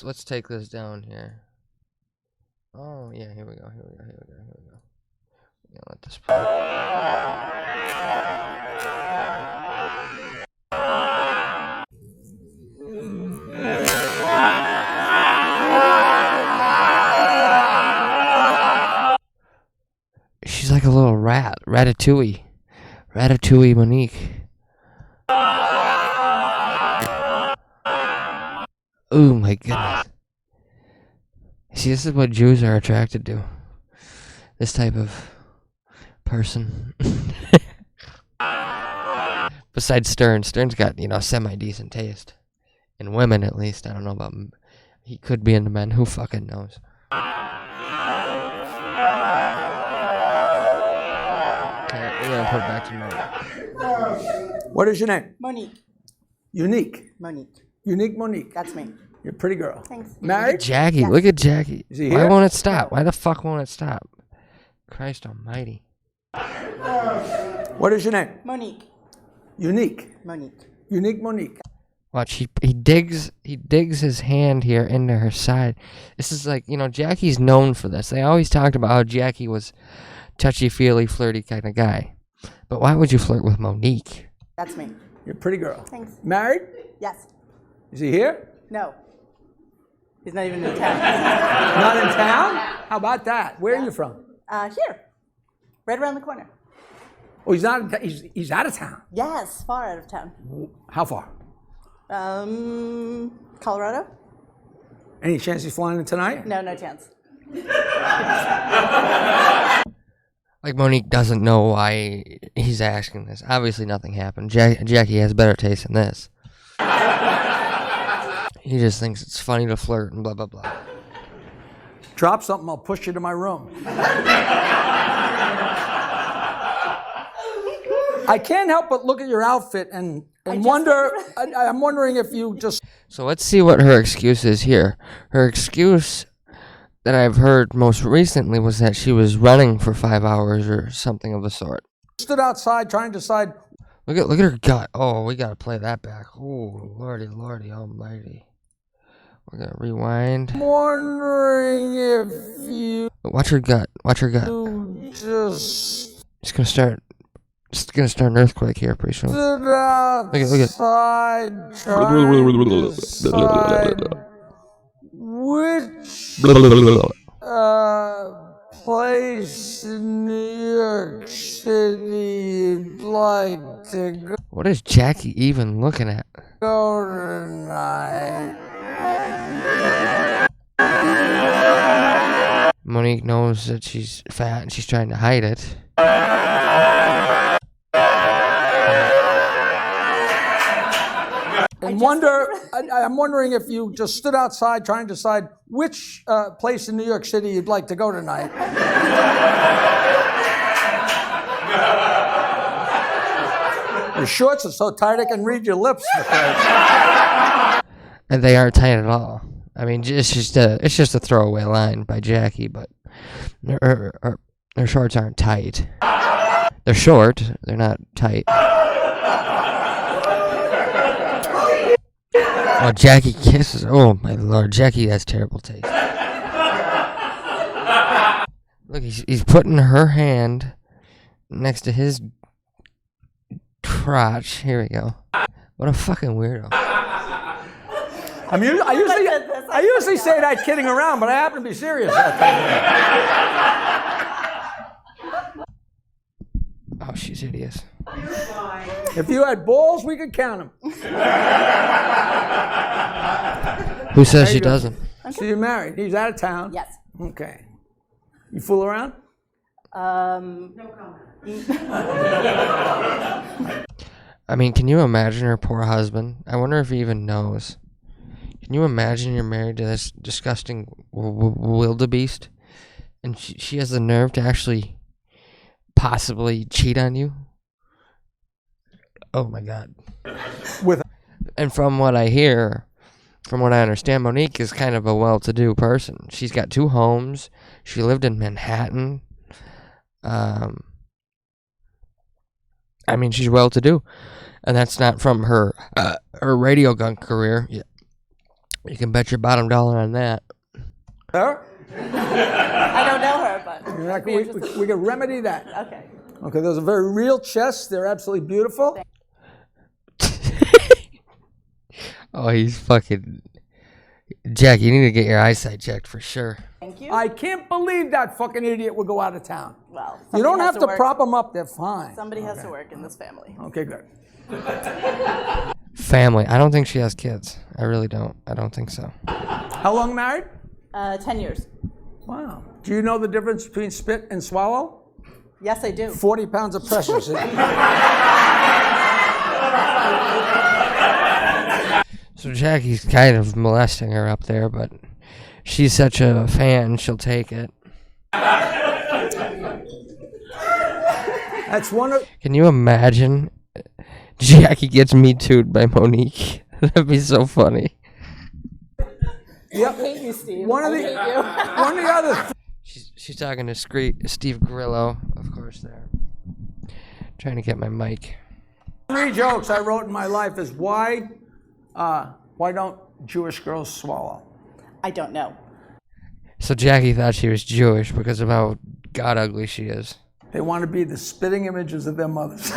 Let's take this down here. Oh yeah, here we go. Yeah, let this play. She's like a little rat. Ratatouille. Ratatouille Monique. Oh my goodness. See, this is what Jews are attracted to. This type of person. Besides Stern. Stern's got, you know, semi-decent taste. In women, at least. I don't know about... He could be into men. Who fucking knows? Okay, we're gonna put it back to Monique. What is your name? Monique. Unique. Monique. Unique Monique. That's me. You're a pretty girl. Thanks. Married? Jackie, look at Jackie. Is he Why here? won't it stop? Why the fuck won't it stop? Christ almighty. What is your name? Monique. Unique. Monique. Unique Monique. Watch, he digs his hand here into her side. This is like, you know, Jackie's known for this. They always talked about how Jackie was touchy-feely, flirty kind of guy. But why would you flirt with Monique? That's me. You're a pretty girl. Thanks. Married? Yes. Is he here? No. He's not even in town. Not in town? How about that? Where are you from? Here. Right around the corner. Oh, he's not. He's out of town. Yes, far out of town. How far? Colorado? Any chance he's flying in tonight? No, no chance. Like, Monique doesn't know why he's asking this. Obviously, nothing happened. Jackie has better taste than this. He just thinks it's funny to flirt and blah, blah, blah. Drop something, I'll push you to my room. I can't help but look at your outfit and wonder, I'm wondering if you just... So let's see what her excuse is here. Her excuse that I've heard most recently was that she was running for 5 hours or something of the sort. Stood outside trying to decide... Look at her gut. Oh, we gotta play that back. Oh, lordy almighty. We're gonna rewind. Wondering if you Watch her gut. Watch her gut. just It's gonna start. It's gonna start an earthquake here pretty soon. stood Look at. outside trying to decide which place in New York City you'd like to What is Jackie even looking at? go tonight. Monique knows that she's fat and she's trying to hide it. And I'm wondering if you just stood outside trying to decide which place in New York City you'd like to go tonight. Your shorts are so tight I can read your lips. And they aren't tight at all. I mean, it's just a throwaway line by Jackie, but her shorts aren't tight. They're short. They're not tight. Oh, Jackie kisses. Oh my lord, Jackie has terrible taste. Look, he's putting her hand next to his crotch. Here we go. What a fucking weirdo. I usually say that kidding around, but I happen to be serious that time. Oh, she's hideous. If you had balls, we could count them. Who says she doesn't? So you're married. He's out of town. Yes. Okay. You fool around? No comment. I mean, can you imagine her poor husband? I wonder if he even knows. Can you imagine you're married to this disgusting wildebeest, and she has the nerve to actually possibly cheat on you? Oh my god. And from what I hear, from what I understand, Monique is kind of a well-to-do person. She's got 2 homes. She lived in Manhattan. I mean, she's well-to-do, and that's not from her radio Gunk career. Yeah. You can bet your bottom dollar on that. Her? I don't know her, but we can remedy that. Okay. Okay, those are very real chests. They're absolutely beautiful. Oh, he's fucking... Jack, you need to get your eyesight checked for sure. Thank you. I can't believe that fucking idiot would go out of town. Well, you don't have to work. prop them up. They're fine. Somebody has to work in this family. Okay, good. Family. I don't think she has kids. I really don't. I don't think so. How long married? 10 years. Wow. Do you know the difference between spit and swallow? Yes, I do. 40 pounds of pressure. So Jackie's kind of molesting her up there, but she's such a fan, she'll take it. That's one of... Can you imagine Jackie gets Me Too'd by Monique? That'd be so funny. Yep. I hate you, Steve. One of the other... She's talking to Steve Grillo, of course, there. Trying to get my mic. 3 jokes I wrote in my life is why don't Jewish girls swallow? I don't know. So Jackie thought she was Jewish because of how god ugly she is. They want to be the spitting images of their mothers.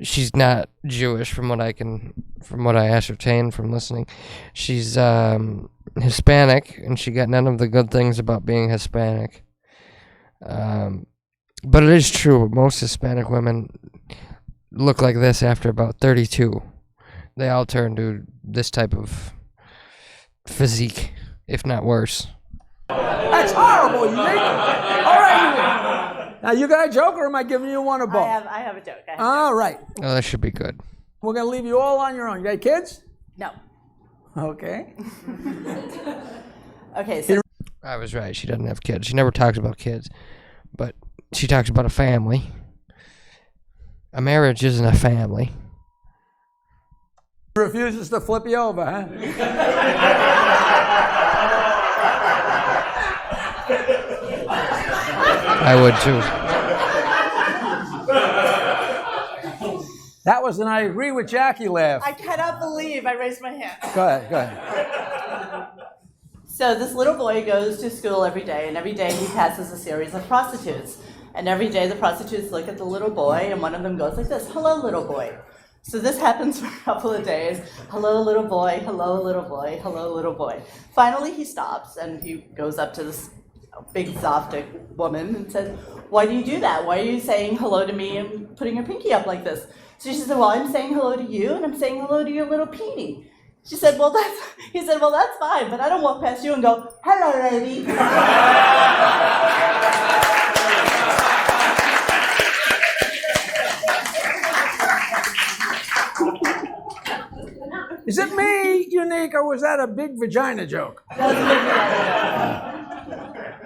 She's not Jewish from what I ascertained from listening. She's Hispanic, and she got none of the good things about being Hispanic. But it is true, most Hispanic women look like this after about 32. They all turn to this type of physique, if not worse. That's horrible, you make it. All right. Now, you got a joke, or am I giving you one or both? I have a joke. All right. Oh, that should be good. We're going to leave you all on your own. You got kids? No. Okay. Okay, so... I was right. She doesn't have kids. She never talks about kids, but she talks about a family. A marriage isn't a family. Refuses to flip you over, huh? I would too. That was an I agree with Jackie laugh. I cannot believe I raised my hand. Go ahead. So this little boy goes to school every day, and every day he passes a series of prostitutes. And every day the prostitutes look at the little boy, and one of them goes like this, "Hello, little boy." So this happens for a couple of days. "Hello, little boy. Hello, little boy. Hello, little boy." Finally, he stops, and he goes up to this big Zoftic woman and says, "Why do you do that? Why are you saying hello to me and putting your pinky up like this?" So she said, "Well, I'm saying hello to you, and I'm saying hello to your little peenie." He said, "Well, that's fine, but I don't walk past you and go, 'Hello, lady.'" Is it me, Unique, or was that a big vagina joke?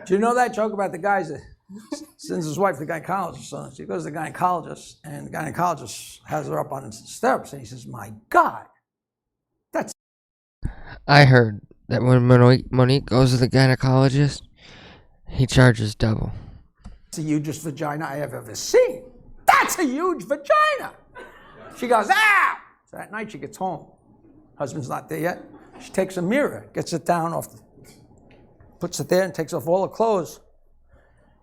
Do you know that joke about the guy that sends his wife to the gynecologist? So she goes to the gynecologist, and the gynecologist has her up on his steps, and he says, "My God, that's..." I heard that when Monique goes to the gynecologist, he charges double. "It's the hugest vagina I have ever seen. That's a huge vagina." She goes, "Ah!" So that night she gets home. Husband's not there yet. She takes a mirror, gets it down puts it there and takes off all her clothes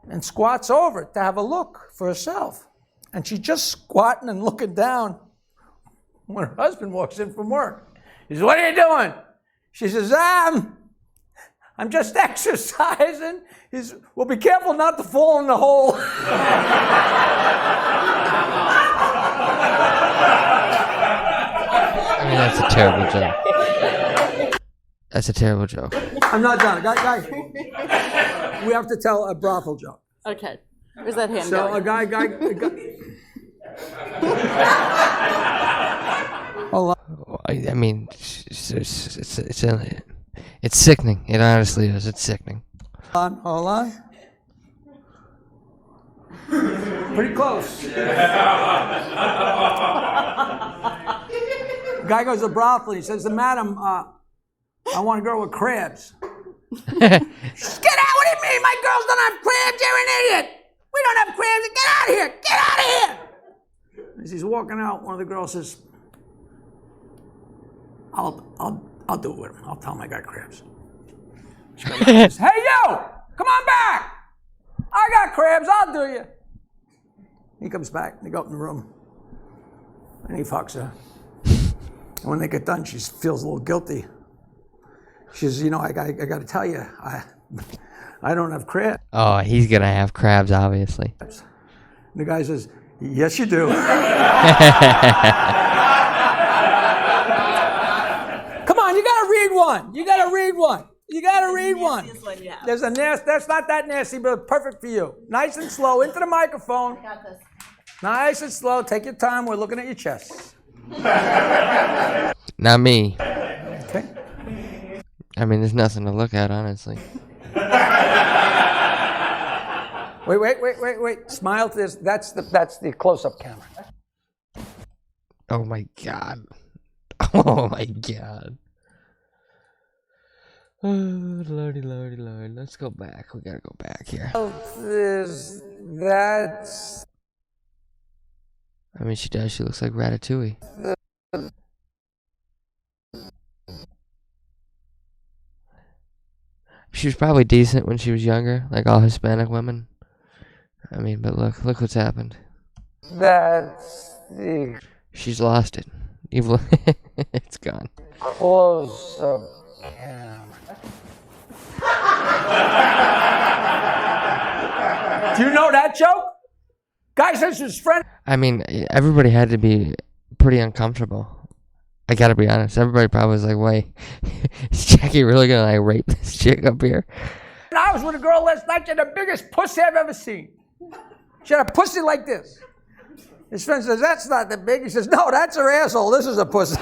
and squats over it to have a look for herself. And she's just squatting and looking down when her husband walks in from work. He says, "What are you doing?" She says, I'm just exercising." He says, "Well, be careful not to fall in the hole." I mean, that's a terrible joke. That's a terrible joke. I'm not done. Guy, we have to tell a brothel joke. Okay. Where's that hand So going? a guy. Hold on. I mean, it's sickening. It honestly is. It's sickening. Hold on. Pretty close. Guy goes to the brothel. He says to Madam, "I want a girl with crabs." "Get out! What do you mean? My girls don't have crabs? You're an idiot! We don't have crabs! Get out of here! Get out of here!" As he's walking out, one of the girls says, I'll do it with him. I'll tell him I got crabs." She comes out and says, "Hey, you! Come on back! I got crabs. I'll do you." He comes back. They go up in the room, and he fucks her. And when they get done, she feels a little guilty. She says, "I got to tell you, I don't have crabs." Oh, he's gonna have crabs, obviously. And the guy says, "Yes, you do." Come on, you gotta read one. You gotta read one. There's a nasty. That's not that nasty, but perfect for you. Nice and slow into the microphone. I got this. Nice and slow. Take your time. We're looking at your chest. Not me. Okay. I mean, there's nothing to look at, honestly. Wait. Smile to this. That's the close-up camera. Oh my God. Oh my God. Oh, lordy, lordy, lord. Let's go back. We gotta go back here. That's... I mean, she does. She looks like Ratatouille. She was probably decent when she was younger, like all Hispanic women. I mean, but look what's happened. That's the... She's lost it. Evil. It's gone. Close-up camera. Do you know that joke? Guy says his friend... I mean, everybody had to be pretty uncomfortable. I gotta be honest. Everybody probably was like, wait, is Jackie really gonna like rape this chick up here? I was with a girl last night. She had the biggest pussy I've ever seen. She had a pussy like this. His friend says, "That's not that big." He says, "No, that's her asshole. This is a pussy."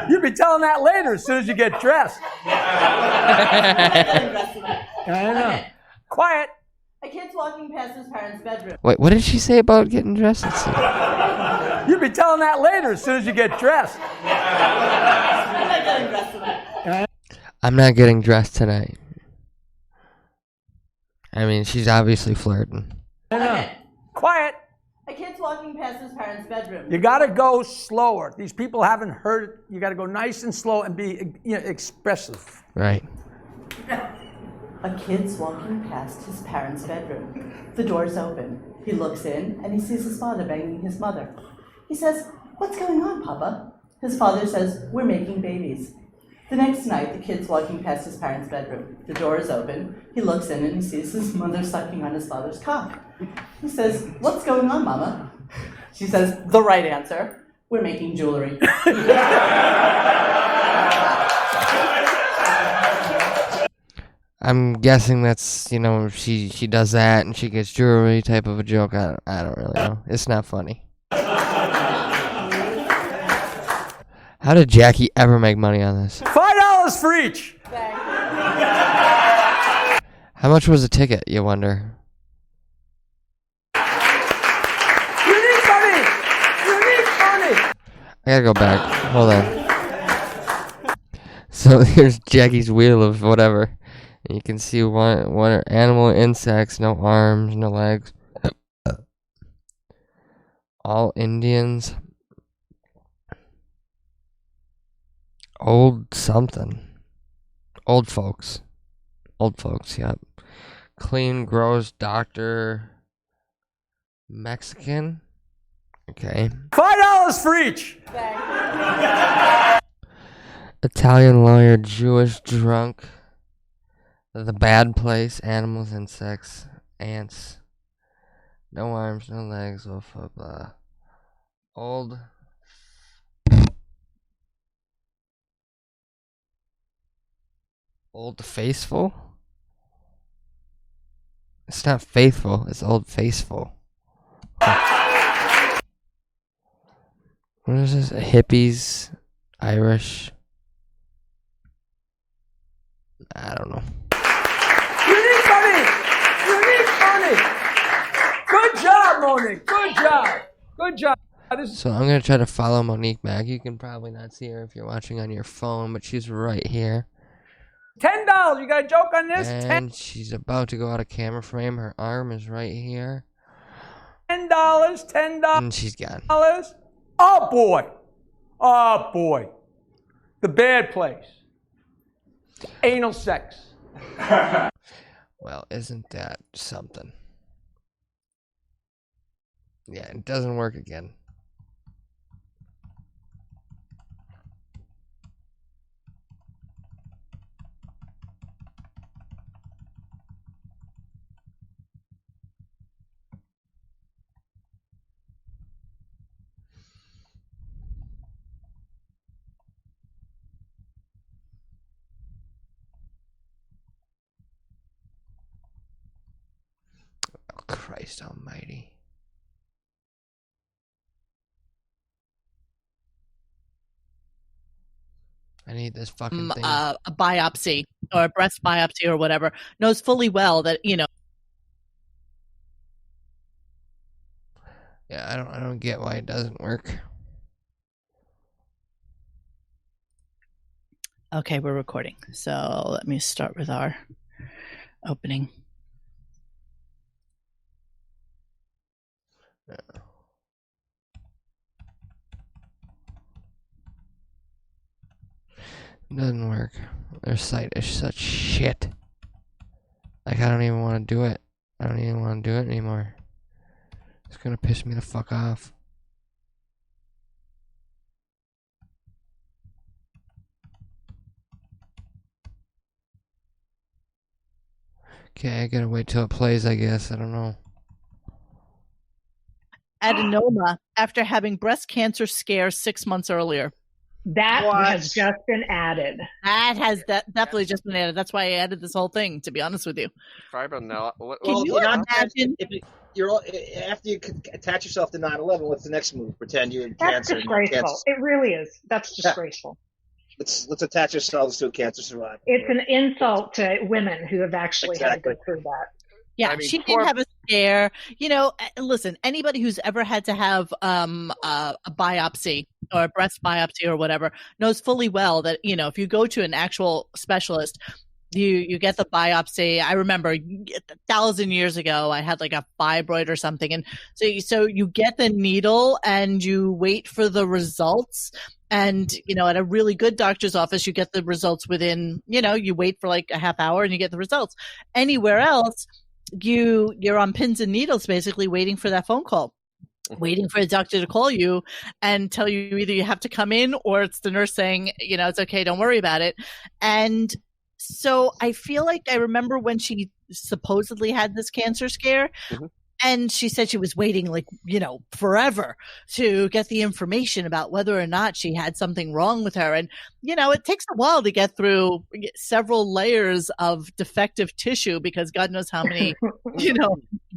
You'll be telling that later as soon as you get dressed. I don't know. Quiet. A kid's walking past his parents' bedroom. Wait, what did she say about getting dressed? You'll be telling that later as soon as you get dressed. I'm not getting dressed tonight. I'm not getting dressed tonight. I mean, she's obviously flirting. Okay. Quiet. A kid's walking past his parents' bedroom. You got to go slower. These people haven't heard it. You got to go nice and slow and be expressive. Right. A kid's walking past his parents' bedroom. The door's open. He looks in and he sees his father banging his mother. He says, "What's going on, Papa?" His father says, "We're making babies." The next night, the kid's walking past his parents' bedroom. The door is open. He looks in and he sees his mother sucking on his father's cock. He says, "What's going on, Mama?" She says, "The right answer. We're making jewelry." I'm guessing that's, she does that and she gets jewelry type of a joke. I don't really know. It's not funny. How did Jackie ever make money on this? $5 for each. How much was a ticket, you wonder? You need money. I gotta go back. Hold on. So here's Jackie's wheel of whatever. And you can see one are animal, insects, no arms, no legs. All Indians. Old something. Old folks. Old folks, yep. Clean, gross, doctor. Mexican. Okay. $5 for each. Italian lawyer, Jewish drunk. The bad place, animals, insects, ants. No arms, no legs, blah, blah, blah. Old faithful? It's not faithful, it's old faithful. Huh. What is this? Hippies? Irish? I don't know. You need money. Good job, Monique. Good job. So I'm going to try to follow Monique back. You can probably not see her if you're watching on your phone, but she's right here. $10. You got a joke on this? And she's about to go out of camera frame. Her arm is right here. $10. And she's gone. Oh, boy. The bad place. Anal sex. Well, isn't that something? Yeah, it doesn't work again. Oh, Christ almighty. I need this fucking thing. A biopsy or a breast biopsy or whatever, knows fully well that, Yeah, I don't get why it doesn't work. Okay, we're recording. So let me start with our opening. Yeah. It doesn't work. Their site is such shit. Like, I don't even want to do it. I don't even want to do it anymore. It's gonna piss me the fuck off. Okay, I gotta wait till it plays, I guess. I don't know. Adenoma after having breast cancer scare 6 months earlier. That has just been added. That has definitely just been added. That's why I added this whole thing, to be honest with you. Fibronella. Can you imagine? After you attach yourself to 9/11, what's the next move? Pretend you're That's cancer. disgraceful. It really is. That's disgraceful. Let's attach ourselves to a cancer survivor. It's an insult to women who have actually had to go through that. Yeah, I mean, she didn't have a scare. You know, listen, anybody who's ever had to have a biopsy or a breast biopsy or whatever knows fully well that, you know, if you go to an actual specialist, You get the biopsy. I remember 1,000 years ago, I had like a fibroid or something, and so you get the needle and you wait for the results. And at a really good doctor's office, you get the results within. You wait for like a half hour and you get the results. Anywhere else, you're on pins and needles, basically waiting for that phone call. Waiting for a doctor to call you and tell you either you have to come in or it's the nurse saying, it's okay, don't worry about it. And so I feel like I remember when she supposedly had this cancer scare, and she said she was waiting forever to get the information about whether or not she had something wrong with her. And, it takes a while to get through several layers of defective tissue because God knows how many,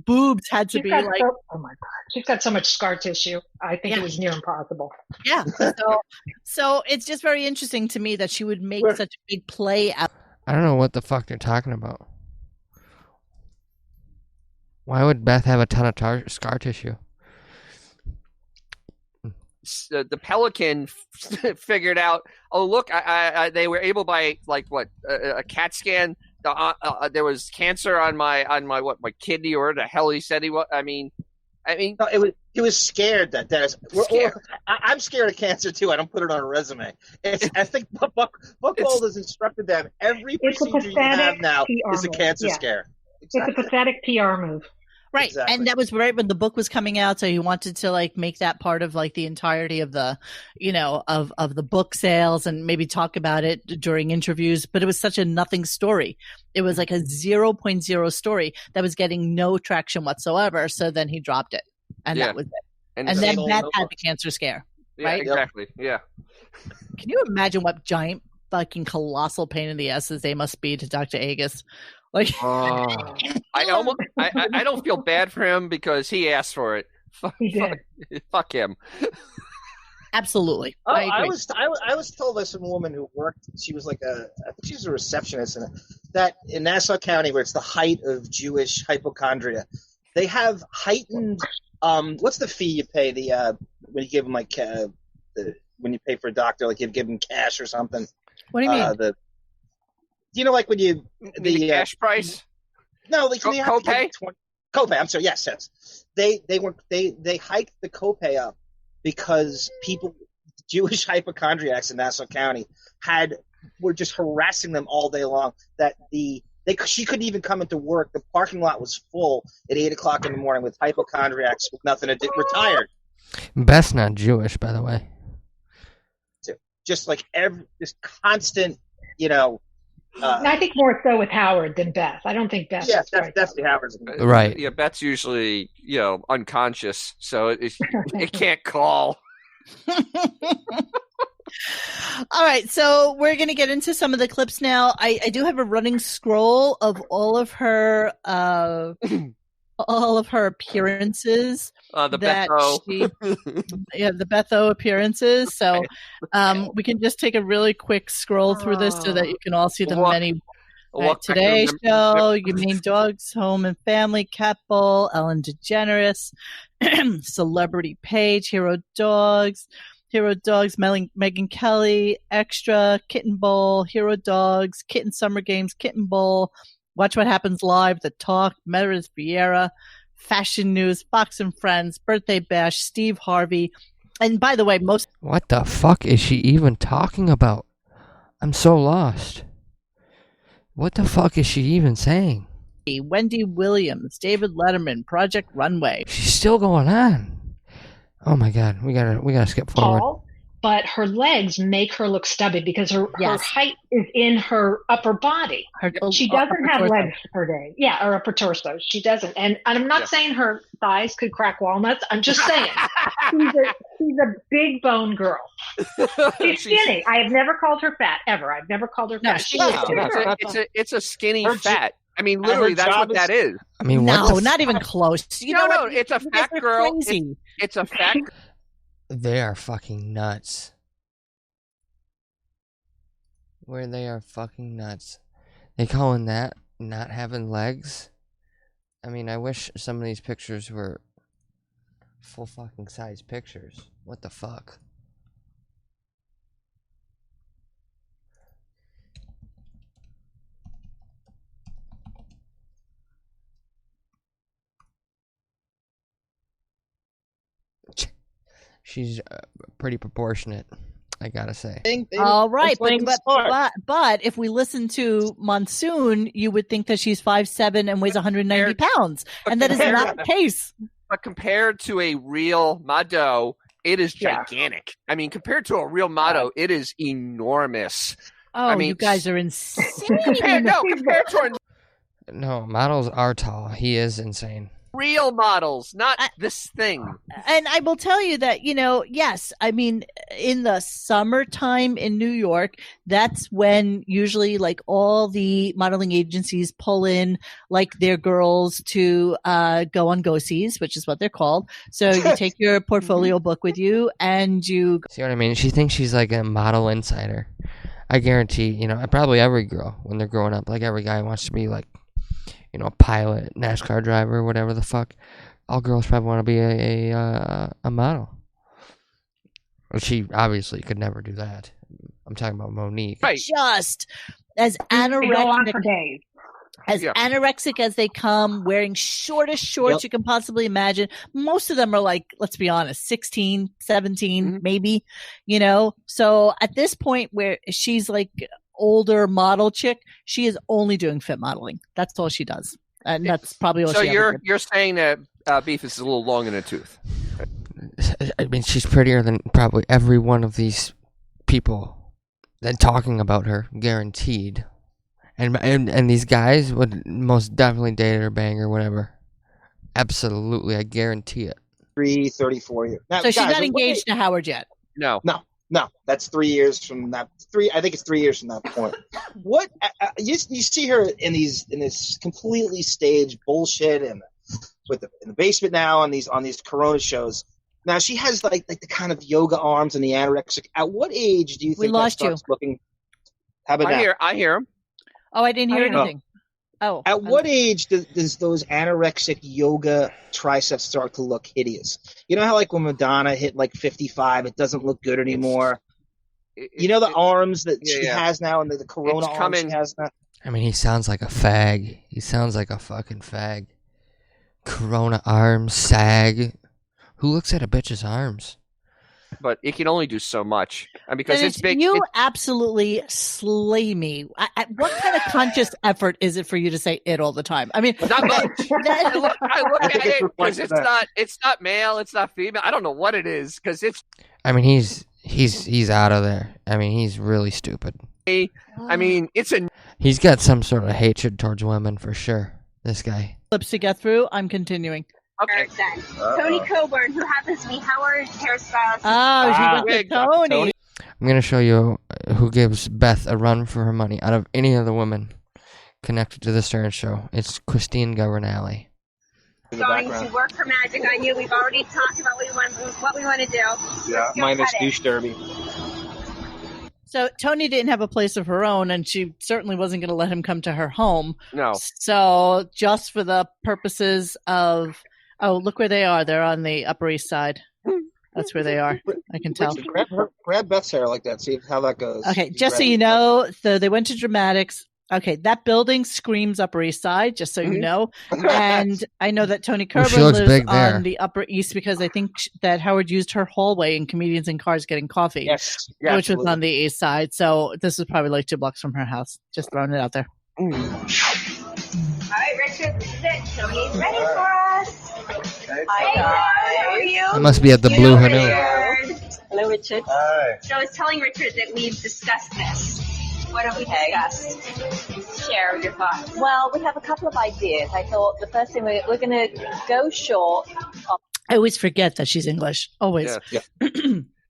boobs had to be like. Oh my God. She's got so much scar tissue. I think it was near impossible. Yeah. So it's just very interesting to me that she would make such a big play out. I don't know what the fuck they're talking about. Why would Beth have a ton of scar tissue? The Pelican figured out. Oh, look! They were able by a CAT scan. There was cancer on my kidney, or the hell he said he was. I mean, no, he was scared that Dennis. I'm scared of cancer too. I don't put it on a resume. I think Buchwald has instructed them. Every procedure you have now is a cancer scare. Exactly. It's a pathetic PR move. Right. Exactly. And that was right when the book was coming out. So he wanted to make that part of the entirety of the, of the book sales and maybe talk about it during interviews. But it was such a nothing story. It was like a 0.0 story that was getting no traction whatsoever. So then he dropped it. And that was it. And then Beth had the cancer scare. Right. Yeah, exactly. Yeah. Can you imagine what giant fucking colossal pain in the asses they must be to Dr. Agus? I don't feel bad for him because he asked for it. Fuck him. Absolutely. I was told by some woman who worked. She was I think she was a receptionist that in Nassau County, where it's the height of Jewish hypochondria, they have heightened. What's the fee you pay when you give them when you pay for a doctor, you give them cash or something? What do you mean? When you the cash price? No, they copay. Copay. I'm sorry. Yes. They hiked the copay up because Jewish hypochondriacs in Nassau County were just harassing them all day long. That she couldn't even come into work. The parking lot was full at 8:00 in the morning with hypochondriacs with nothing to do, retired. Beth's not Jewish, by the way. Just this constant, I think more so with Howard than Beth. I don't think Beth. Yeah, that's definitely Howard's. Right. Yeah, Beth's usually unconscious, so it can't call. All right, so we're going to get into some of the clips now. I do have a running scroll of all of her appearances. The Betho. The Betho appearances. So we can just take a really quick scroll through this so that you can all see the many. Today Show, You Mean Dogs, Home and Family, Cat Bowl, Ellen DeGeneres, Celebrity Page, Hero Dogs, Megyn Kelly, Extra, Kitten Bowl, Hero Dogs, Kitten Summer Games, Kitten Bowl, Watch What Happens Live, The Talk, Meredith Vieira, Fashion News, Fox and Friends, Birthday Bash, Steve Harvey. And by the way, what the fuck is she even talking about? I'm so lost. What the fuck is she even saying? Wendy Williams, David Letterman, Project Runway. She's still going on. Oh my God, we gotta skip forward. Tall, but her legs make her look stubby because her height is in her upper body. She doesn't have legs per day. Yeah, or upper torso. She doesn't. And I'm not saying her thighs could crack walnuts. I'm just saying she's a big bone girl. She's skinny. I have never called her fat ever. I've never called her fat. It's a skinny fat. I mean, literally, that's what that is. I mean, no, not even close. No, it's a fat girl. It's a fat. They are fucking nuts. They are fucking nuts. They calling that not having legs? I mean, I wish some of these pictures were full fucking size pictures. What the fuck? She's pretty proportionate, I gotta say. All right, playing but if we listen to Monsoon, you would think that she's 5'7" and weighs 190 pounds, and that is not the case. But compared to a real Mado, it is gigantic. I mean, compared to a real Mado, it is enormous. Oh, I mean, you guys are insane. compared to No, models are tall. He is insane. real models, not this thing. And I will tell you that, yes, I mean, in the summertime in New York, that's when usually like all the modeling agencies pull in like their girls to go on go-sees, which is what they're called. So you take your portfolio book with you and you... See what I mean? She thinks she's like a model insider. I guarantee, probably every girl when they're growing up, like every guy wants to be like, a pilot, NASCAR driver, whatever the fuck. All girls probably want to be a model. Well, she obviously could never do that. I'm talking about Monique. Right. Just as anorexic, anorexic as they come, wearing shortest shorts you can possibly imagine. Most of them are like, let's be honest, 16, 17, maybe, So at this point where she's like older model chick, she is only doing fit modeling. That's all she does. And that's probably all so she ever did. you're saying that Beef is a little long in the tooth. I mean, she's prettier than probably every one of these people that talking about her, guaranteed. And these guys would most definitely date her, bang her, whatever. Absolutely, I guarantee it. 34 years. Now, So she's not engaged to Howard yet. No. That's 3 years from that. I think it's 3 years from that point. What you see her in this completely staged bullshit and in the basement now on these Corona shows. Now she has like the kind of yoga arms and the anorexic. At what age do you think We lost that starts you. looking? How about now? I hear him. Oh, I didn't hear anything. Oh. At what age does those anorexic yoga triceps start to look hideous? You know how like when Madonna hit like 55, it doesn't look good anymore? The arms that she has now and the Corona arms she has now? I mean, he sounds like a fag. He sounds like a fucking fag. Corona arms, sag. Who looks at a bitch's arms? But it can only do so much. Because Dennis, it's big. You absolutely slay me. What kind of conscious effort is it for you to say it all the time? I mean, not much. I look at it because it's not male, it's not female. I don't know what it is because it's. I mean, he's out of there. I mean, he's really stupid. I mean, He's got some sort of hatred towards women for sure. This guy. Clips to get through. I'm continuing. Okay. Tony Coburn, who happens to be Howard's hairstylist. Oh, she went to Tony. I'm gonna show you who gives Beth a run for her money out of any of the women connected to the Stern Show. It's Christine Governale. Going to work her magic on you. We've already talked about what we want to do. Yeah, minus douche derby. So Tony didn't have a place of her own, and she certainly wasn't going to let him come to her home. No. So just for the purposes of, look where they are. They're on the Upper East Side. That's where they are. I can tell. Grab Beth's hair like that. See how that goes. Okay, just so you know, so they went to Dramatics. Okay, that building screams Upper East Side, just so you know. And I know that Tony Coburn lives on the Upper East because I think that Howard used her hallway in Comedians in Cars Getting Coffee, yes, which was on the East Side. So this is probably like 2 blocks from her house. Just throwing it out there. All right, Richard, this is it. Tony's ready for us. Hi, guys. How are you? It must be at the Blue Hanu. Hello, Richard. Hi. So I was telling Richard that we've discussed this. What have we discussed? Share your thoughts. Well, we have a couple of ideas. I thought the first thing we're going to go short. I always forget that she's English. Always. Yeah.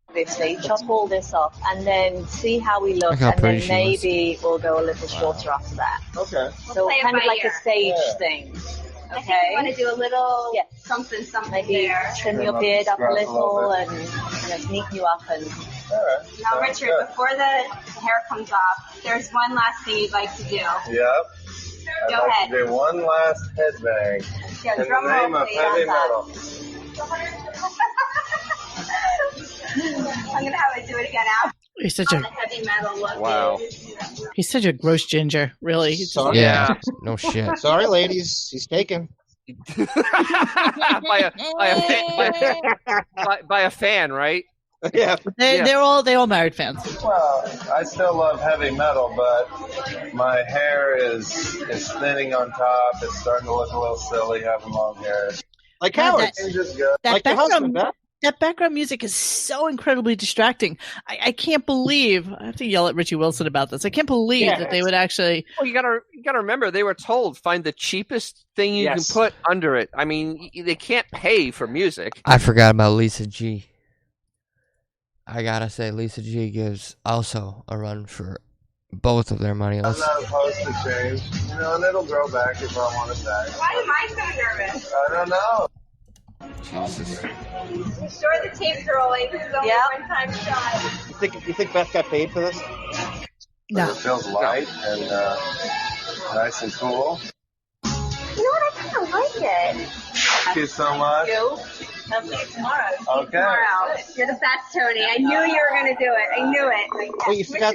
Obviously, chop all this off and then see how we look, Look how and then pretty she maybe we'll go a little shorter after that. Okay. So play it kind of by like ear. a stage thing. I Okay. think we want to do a little something Maybe there. trim your beard up a little and neaten you up and. Now, Richard, before the hair comes off, there's one last thing you'd like to do. Yep. Go I'd like ahead. to do one last headbang Yeah, in the drum name roll, of please. heavy metal. I'm going to have it do it again out. He's such On a the heavy metal look. Wow. he's such a gross ginger, really. He's just- Sorry. Yeah, no shit. Sorry, ladies. He's taken. by a fan, right? Yeah. They're all married fans. Well, I still love heavy metal, but my hair is thinning on top. It's starting to look a little silly having long hair. Like Howard. That background music is so incredibly distracting. I can't believe, I have to yell at Richie Wilson about this. I can't believe that they would actually. Well, you gotta remember, they were told find the cheapest thing you can put under it. I mean, they can't pay for music. I forgot about Lisa G. I gotta say, Lisa G gives also a run for both of their money. I'm not opposed to change, and it'll grow back if I want it back. Why am I so nervous? I don't know. Jesus. Sure, the tape's rolling. This is only a one-time shot. You think Beth got paid for this? No. It feels light and nice and cool. You know what? I kind of like it. Thank you so much. I'll see you tomorrow. Okay. Tomorrow. You're the best, Tony. I knew you were going to do it. I knew it. Wait, you forgot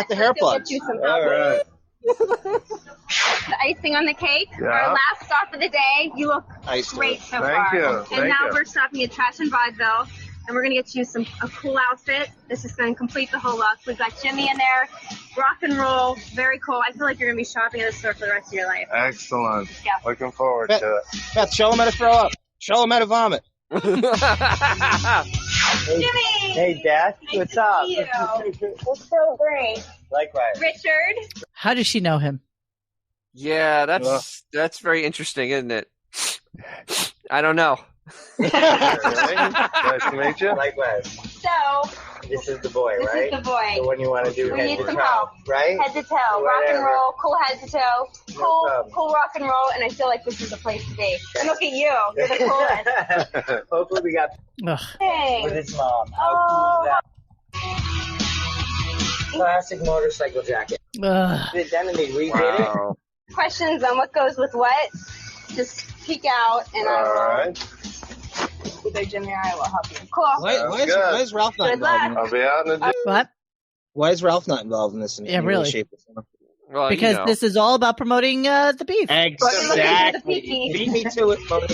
the hair plugs. All right. The icing on the cake. Yeah. Our last stop of the day. You look great so Thank far. you. And Thank now you. we're stopping at Trash and Vaudeville, and we're gonna get you a cool outfit. This is gonna complete the whole look. We've got Jimmy in there, rock and roll, very cool. I feel like you're gonna be shopping at the store for the rest of your life. Excellent. Yeah. Looking forward to it. Beth, show him how to throw up. Show him how to vomit. Jimmy! Hey, Dad. What's up? You. It's so great. Likewise. Richard. How does she know him? Yeah, that's very interesting, isn't it? I don't know. Nice to meet you. Likewise. So, This is the boy, this right? is the boy. The one you want to do We head need to some toe, help. right? Head to toe, rock and Whatever. roll, cool head to toe, cool, problem. cool rock and roll, and I feel like this is the place to be. And look at you, you're the coolest. Hopefully we got Thanks. with his mom. Oh. Classic motorcycle jacket. Ugh. Then they redid Wow. Questions on what goes with what? Just peek out, and I will. Alright. Either Jimmy or I will help you. Cool. Why is Ralph not Good involved in luck. I'll be out in the What? Why is Ralph not involved in this in Yeah, any really. way, shape, or form? Well, Because this is all about promoting the beef. Exactly. Beat Beat me to it, Monique.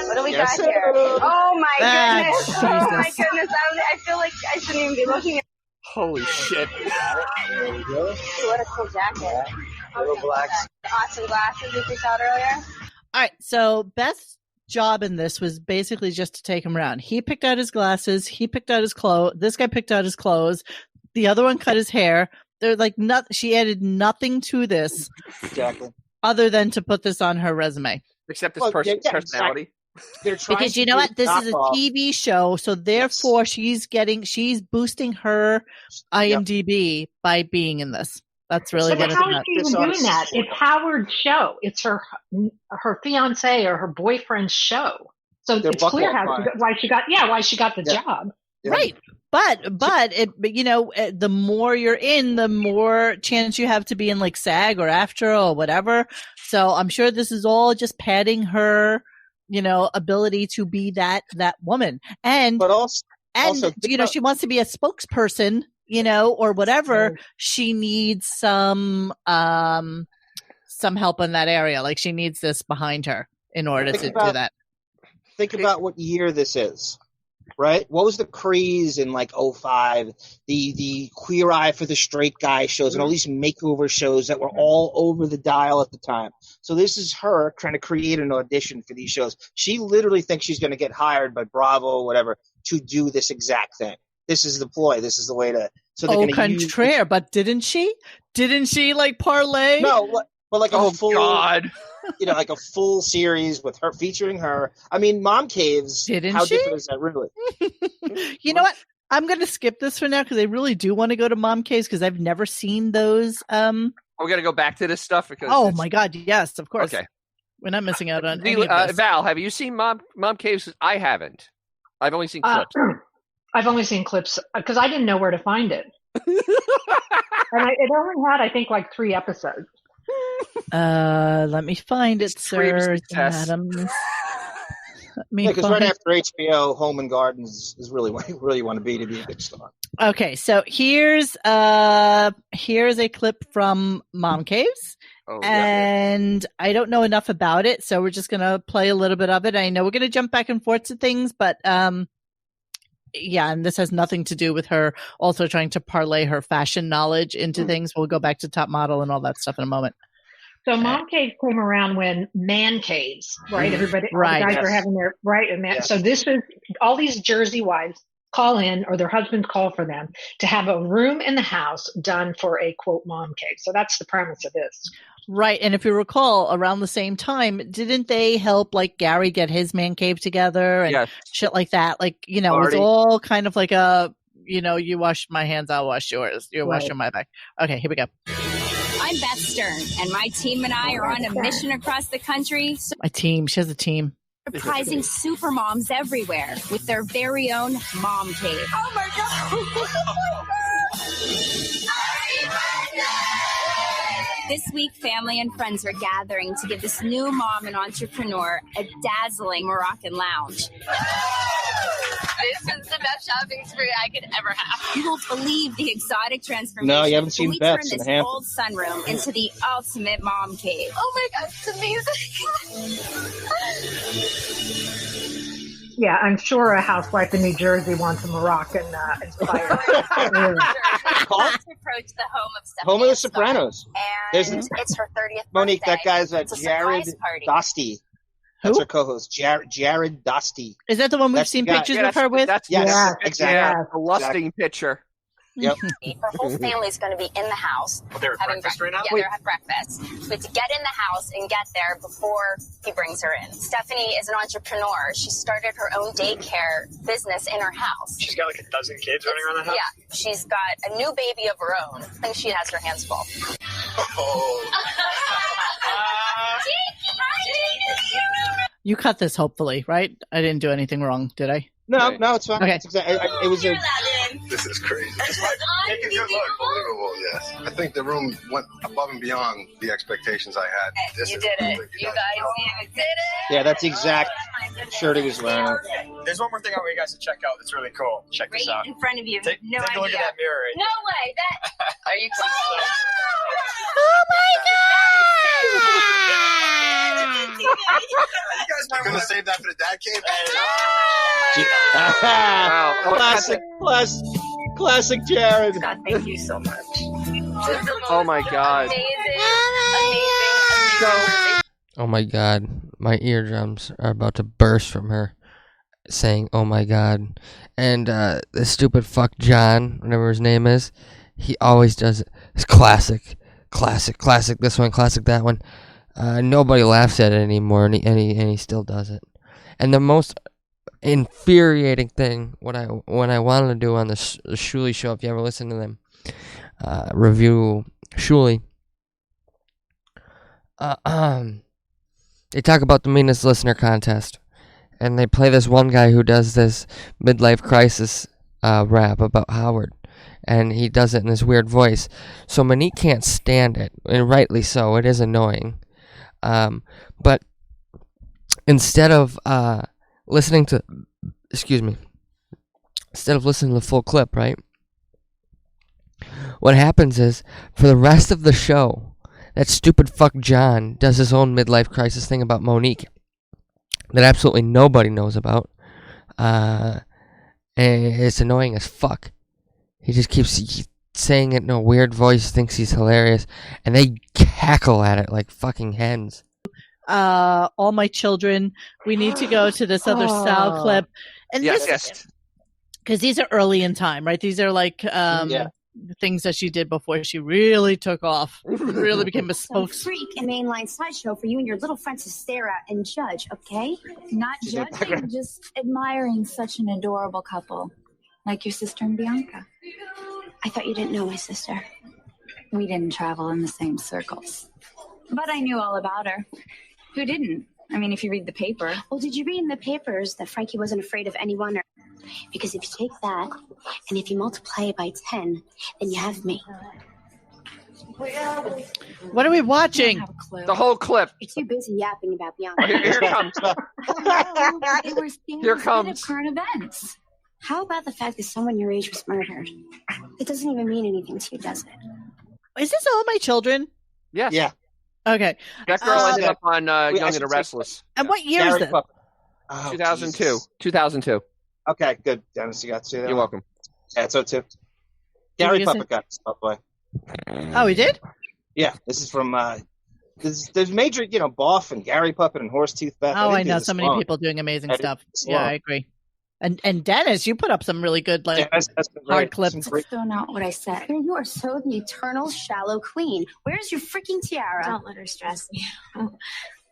What do we Yes, got here? sir. Oh my goodness. Jesus. Oh my goodness. I feel like I shouldn't even be looking at. Holy shit. There we go. Ooh, what a cool jacket. Little black. The awesome glasses we picked out earlier. All right, so Beth's job in this was basically just to take him around. He picked out his glasses. He picked out his clothes. This guy picked out his clothes. The other one cut his hair. They're like she added nothing to this Exactly. other than to put this on her resume. Except his Well, personality. They're trying Because you to know do what? This is a knockoff. TV show, so therefore she's boosting her IMDb by being in this. That's really But what how it's is she about. even doing that? It's Howard's show. It's her fiance or her boyfriend's show. So They're it's clear buckle why she got the job. Right. But the more you're in, the more chance you have to be in like SAG or AFTRA or whatever. So I'm sure this is all just padding her, ability to be that woman. But also she wants to be a spokesperson, or whatever. She needs some help in that area. Like she needs this behind her in order to do that. Think about what year this is. Right? What was the craze in like 05? The Queer Eye for the Straight Guy shows and all these makeover shows that were all over the dial at the time. So this is her trying to create an audition for these shows. She literally thinks she's going to get hired by Bravo or whatever to do this exact thing. This is the ploy. This is the way to. So they're going to contraire, but didn't she? Didn't she like parlay? No, but like a full. God. Like a full series with her featuring her. I mean, Mom Caves. Didn't how she? different is that really? You know what? I'm going to skip this for now because I really do want to go to Mom Caves because I've never seen those. We got to go back to this stuff because. Oh my God! Yes, of course. Okay. We're not missing out on any of this. Val, have you seen Mom Caves? I haven't. I've only seen clips. I've only seen clips because I didn't know where to find it, and it only had I think like 3 episodes. Let me find it, sir. Adams. Because right after HBO, Home and Gardens is really where you want to be a big star. Okay, so here's a clip from Mom Caves. And I don't know enough about it, so we're just going to play a little bit of it. I know we're going to jump back and forth to things, but yeah, and this has nothing to do with her also trying to parlay her fashion knowledge into things. We'll go back to Top Model and all that stuff in a moment. So Mom Caves came around when man caves, right? Everybody, all the guys were having their, right? And so this is, all these Jersey wives call in, or their husbands call for them to have a room in the house done for a, quote, mom cave. So that's the premise of this. Right. And if you recall, around the same time, didn't they help like Gary get his man cave together and shit like that? Like, you know, it's all kind of like a, you know, you wash my hands, I'll wash yours. You're washing my back. Okay, here we go. I'm Beth Stern, and my team and I are on a mission across the country. My team. She has a team. Surprising super moms everywhere with their very own mom cave. Oh my God! This week, family and friends are gathering to give this new mom and entrepreneur a dazzling Moroccan lounge. This is the best shopping spree I could ever have. You won't believe the exotic transformation. No, you haven't seen we Beth's turn in this the Hamptons. old sunroom into the ultimate mom cave. Oh my God, it's amazing. Yeah, I'm sure a housewife in New Jersey wants a Moroccan inspired. Let's approach the home of Home of the Sopranos. And it's her 30th Monique, birthday. that guy's It's a Jared surprise party. Dosty. That's her co-host, Jared Dosty. Is that the one we've That's seen the guy- pictures Yeah, of her with? Yes, exactly. Yeah, a lusting picture. Yep. Her whole family's going to be in the house. They're at having breakfast right now? Yeah, they're at breakfast. We have to get in the house and get there before he brings her in. Stephanie is an entrepreneur. She started her own daycare business in her house. She's got like a dozen kids running around the house? Yeah, she's got a new baby of her own. I think she has her hands full. You cut this, hopefully, right? I didn't do anything wrong, did I? No, it's fine. Okay. It's it was a. This is crazy. Take a good look. Unbelievable, yes. I think the room went above and beyond the expectations I had. This You is did it. completely You done. guys did it. Yeah, that's the exact shirt he was wearing. There's one more thing I want you guys to check out that's really cool. Check this Right out. in front of you. Take No a look idea. at that mirror right No way. That. Are you kidding? You guys might want to save that for the dad cave. Classic Jared. God, thank you so much. Oh my God. Oh my God, my eardrums are about to burst from her saying, oh my God. And the stupid fuck John, whatever his name is, he always does it. It's classic, this one, classic that one. Nobody laughs at it anymore, and he still does it. And the most infuriating thing, when I wanted to do on the Shuli show, if you ever listen to them, review Shuli, they talk about the meanest listener contest, and they play this one guy who does this midlife crisis rap about Howard, and he does it in this weird voice. So Monique can't stand it, and rightly so. It is annoying. But instead of listening to the full clip, right? What happens is, for the rest of the show, that stupid fuck John does his own midlife crisis thing about Monique that absolutely nobody knows about. And it's annoying as fuck. He just keeps saying it in a weird voice, thinks he's hilarious, and they cackle at it like fucking hens. All my children, we need to go to this other style clip. And Yes. Because these are early in time, right? These are like things that she did before she really took off, really became a spokes. Freak and mainline slideshow for you and your little friends to stare at and judge, okay? Not judging, just admiring such an adorable couple, like your sister and Bianca. I thought you didn't know my sister. We didn't travel in the same circles. But I knew all about her. Who didn't? I mean, if you read the paper. Well, did you read in the papers that Frankie wasn't afraid of anyone? Because if you take that, and if you multiply it by 10, then you have me. What are we watching? The whole clip. You're too busy yapping about Bianca. Here it comes. They were Here comes. current events. How about the fact that someone your age was murdered? It doesn't even mean anything to you, does it? Is this All My Children? Yes. Yeah. Okay. That girl ended up on Young and the Restless. And what year is this? 2002. 2002. Okay, good. Dennis, you got to. You're welcome. Yeah, so too. Gary Puppet got this, by the way. Oh, he did? Yeah, this is from. There's major, Boff and Gary Puppet and Horsetooth Beth. Oh, I know so many people doing amazing stuff. Yeah, I agree. And Dennis, you put up some really good hard clips. Still not what I said. You are so the eternal shallow queen. Where's your freaking tiara? Don't let her stress you.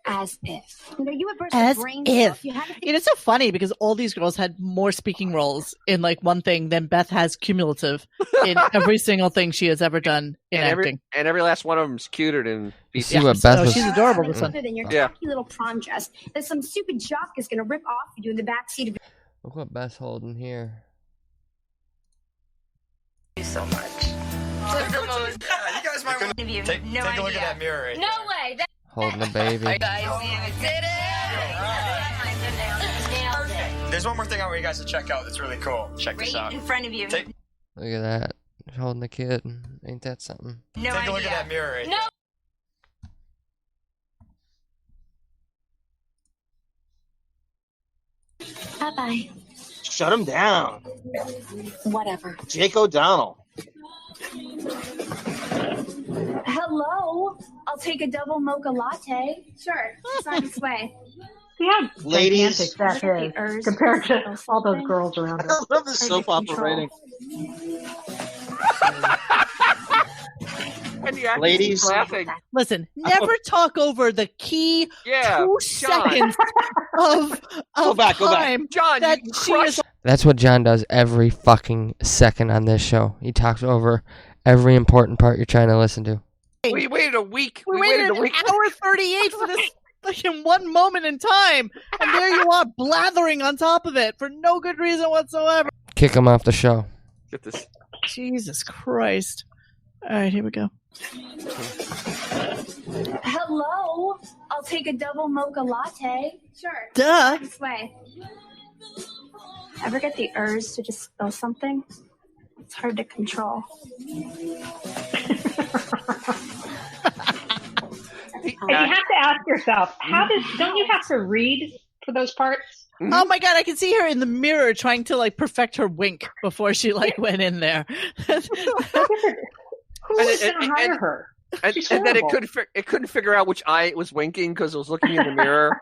As if. You would burst As your brains if. off. You had to think- It's so funny because all these girls had more speaking roles in one thing than Beth has cumulative in every single thing she has ever done in acting. Every last one of them's cuter than BC. See what Beth was. She's adorable. This one. in your tacky little prom dress that some stupid jock is going to rip off of you in the backseat of Look what Beth's holding here. you so much. Yeah, you guys might want to take a look at that mirror right No way. That- Holding a baby. There's one more thing I want you guys to check out that's really cool. Check this out. in front of you. Look at that. Holding the kid. Ain't that something? No Take a look at that mirror right there. Bye-bye. Shut him down. Whatever. Jake O'Donnell. Hello. I'll take a double mocha latte. Sure. It's on its way. Yeah, Ladies. gigantic that is compared to all those girls around her. I love the soap opera rating. Ladies. Laughing. Listen, never talk over the key 2 seconds of Go back. time John, that you she is. That's what John does every fucking second on this show. He talks over every important part you're trying to listen to. We waited a week. We waited an hour 38 for this fucking one moment in time, and there you are blathering on top of it for no good reason whatsoever. Kick him off the show. Get this. Jesus Christ. All right, here we go. Hello. I'll take a double mocha latte. Sure. Duh. This way. Ever get the urge to just spill something? It's hard to control. And you have to ask yourself, don't you have to read for those parts? Mm-hmm. Oh my God, I can see her in the mirror trying to perfect her wink before she went in there. Who was going to hire her? And then it couldn't figure out which eye it was winking because it was looking in the mirror.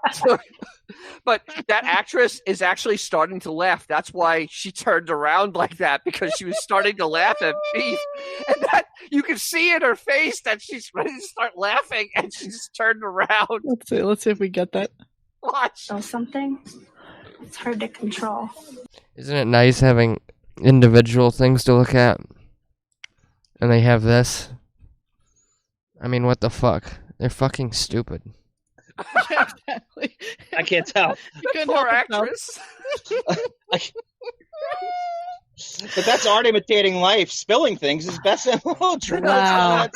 But that actress is actually starting to laugh. That's why she turned around like that, because she was starting to laugh at Beef. And that you can see in her face that she's ready to start laughing, and she just turned around. Let's see if we get that. Watch. Spill something? It's hard to control. Isn't it nice having individual things to look at? And they have this. I mean, what the fuck? They're fucking stupid. Yeah, exactly. I can't tell. Poor actress. But that's art imitating life. Spilling things is best in literature. Wow.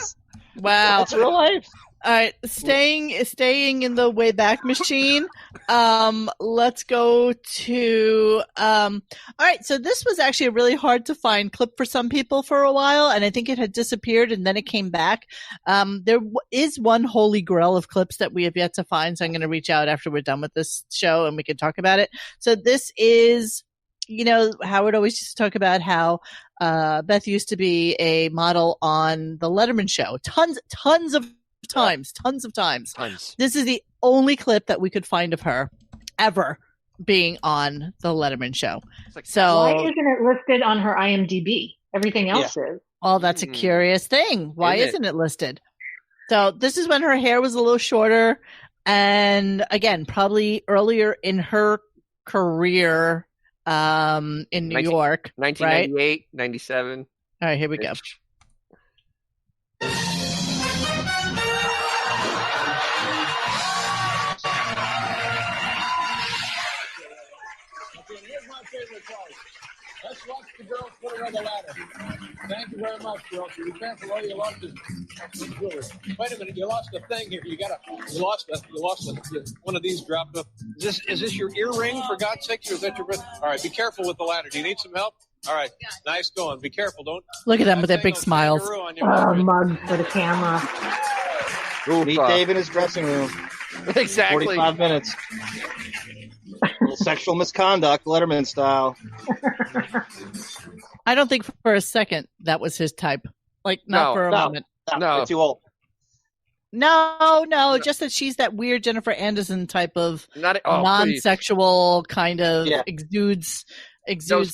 Wow. That's real life. All right, staying in the Wayback Machine. Let's go to. All right, so this was actually a really hard to find clip for some people for a while, and I think it had disappeared and then it came back. There is one holy grail of clips that we have yet to find, so I'm going to reach out after we're done with this show and we can talk about it. So this is, Howard always used to talk about how Beth used to be a model on the Letterman show. Tons of times. This is the only clip that we could find of her ever being on the Letterman show. So why isn't it listed on her IMDb? Everything else is. Well, that's a curious thing. Why isn't it listed? So this is when her hair was a little shorter, and again, probably earlier in her career in New York. 1998, right? 97. All right, here we go. Let's watch the girls put her on the ladder. Thank you very much, girls. Be careful where you love this. Wait a minute, you lost a thing here. You lost one of these dropped. Is this your earring, for God's sake, or is that your breath? All right, be careful with the ladder. Do you need some help? All right, nice going. Be careful, don't. Look at them with their big smiles. Mug for the camera. Meet Dave in his dressing room. Exactly. 45 minutes. Little sexual misconduct, Letterman style. I don't think for a second that was his type. Like, not for a moment. No, they're too old. No, just that she's that weird Jennifer Anderson type of non-sexual kind of exudes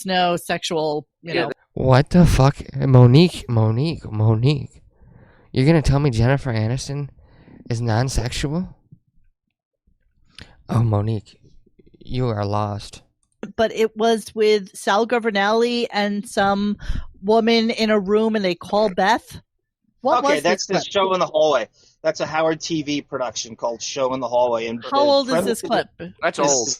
no sexual, you know. What the fuck? Monique. You're gonna tell me Jennifer Aniston is non-sexual? Oh, Monique, you are lost. But it was with Sal Governale and some woman in a room, and they call Beth. What was that's this the Show in the Hallway. That's a Howard TV production called Show in the Hallway. And how old is this clip? That's old.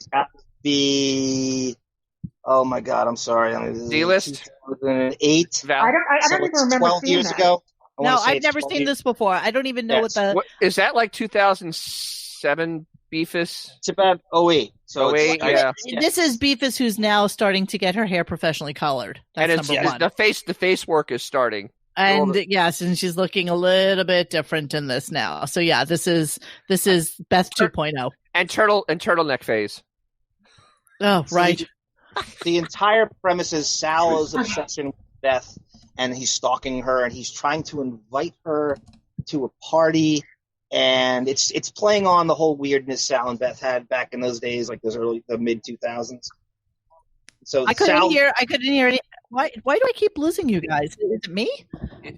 Oh my God, I'm sorry. D-list? 2008. I don't even remember 12 seeing years that. ago. No, I've never seen this before. I don't even know what the... Is that like 2007 Beefus? It's about 08. So 08, yeah. This is Beefus, who's now starting to get her hair professionally colored. That's and number one. The face work is starting. And yes, and she's looking a little bit different in this now. So yeah, this is Beth 2.0. And turtleneck phase. Oh, right. The entire premise is Sal's obsession with Beth, and he's stalking her, and he's trying to invite her to a party, and it's playing on the whole weirdness Sal and Beth had back in those days, like the mid 2000s. So I couldn't hear any. Why do I keep losing you guys? Is it me?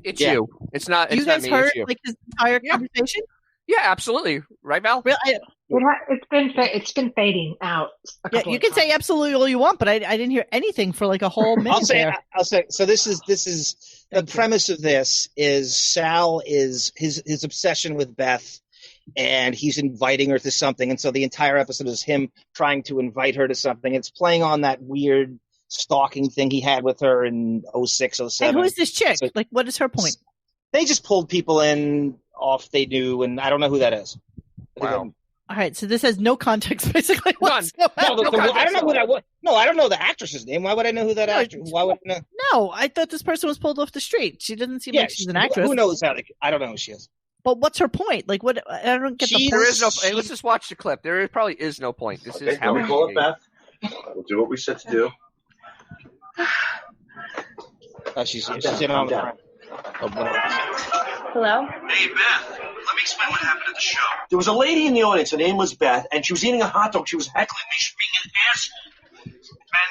It's you. It's not. You it's guys not me, heard it's you. like this entire conversation? Yeah, absolutely. Right, Val? It's been fading out. Yeah, you can say absolutely all you want, but I didn't hear anything for like a whole minute. I'll say. So this is the premise of this is Sal is his obsession with Beth, and he's inviting her to something, and so the entire episode is him trying to invite her to something. It's playing on that weird stalking thing he had with her in 06, 07. And who is this chick? So, like, what is her point? They just pulled people in off they knew, and I don't know who that is. Wow. All right, so this has no context, basically. I don't know who that was. No, I don't know the actress's name. Why would I know who that actress? Why would I know? No, I thought this person was pulled off the street. She doesn't seem like she's an actress. Who knows how? I don't know who she is. But what's her point? Like, what? I don't get the point. There is no. Hey, let's just watch the clip. There probably is no point. This is how we pull it, Beth. We'll do what we said to do. She's in on the Hello? Hey, Beth. Let me explain what happened at the show. There was a lady in the audience. Her name was Beth, and she was eating a hot dog. She was heckling me for being an asshole.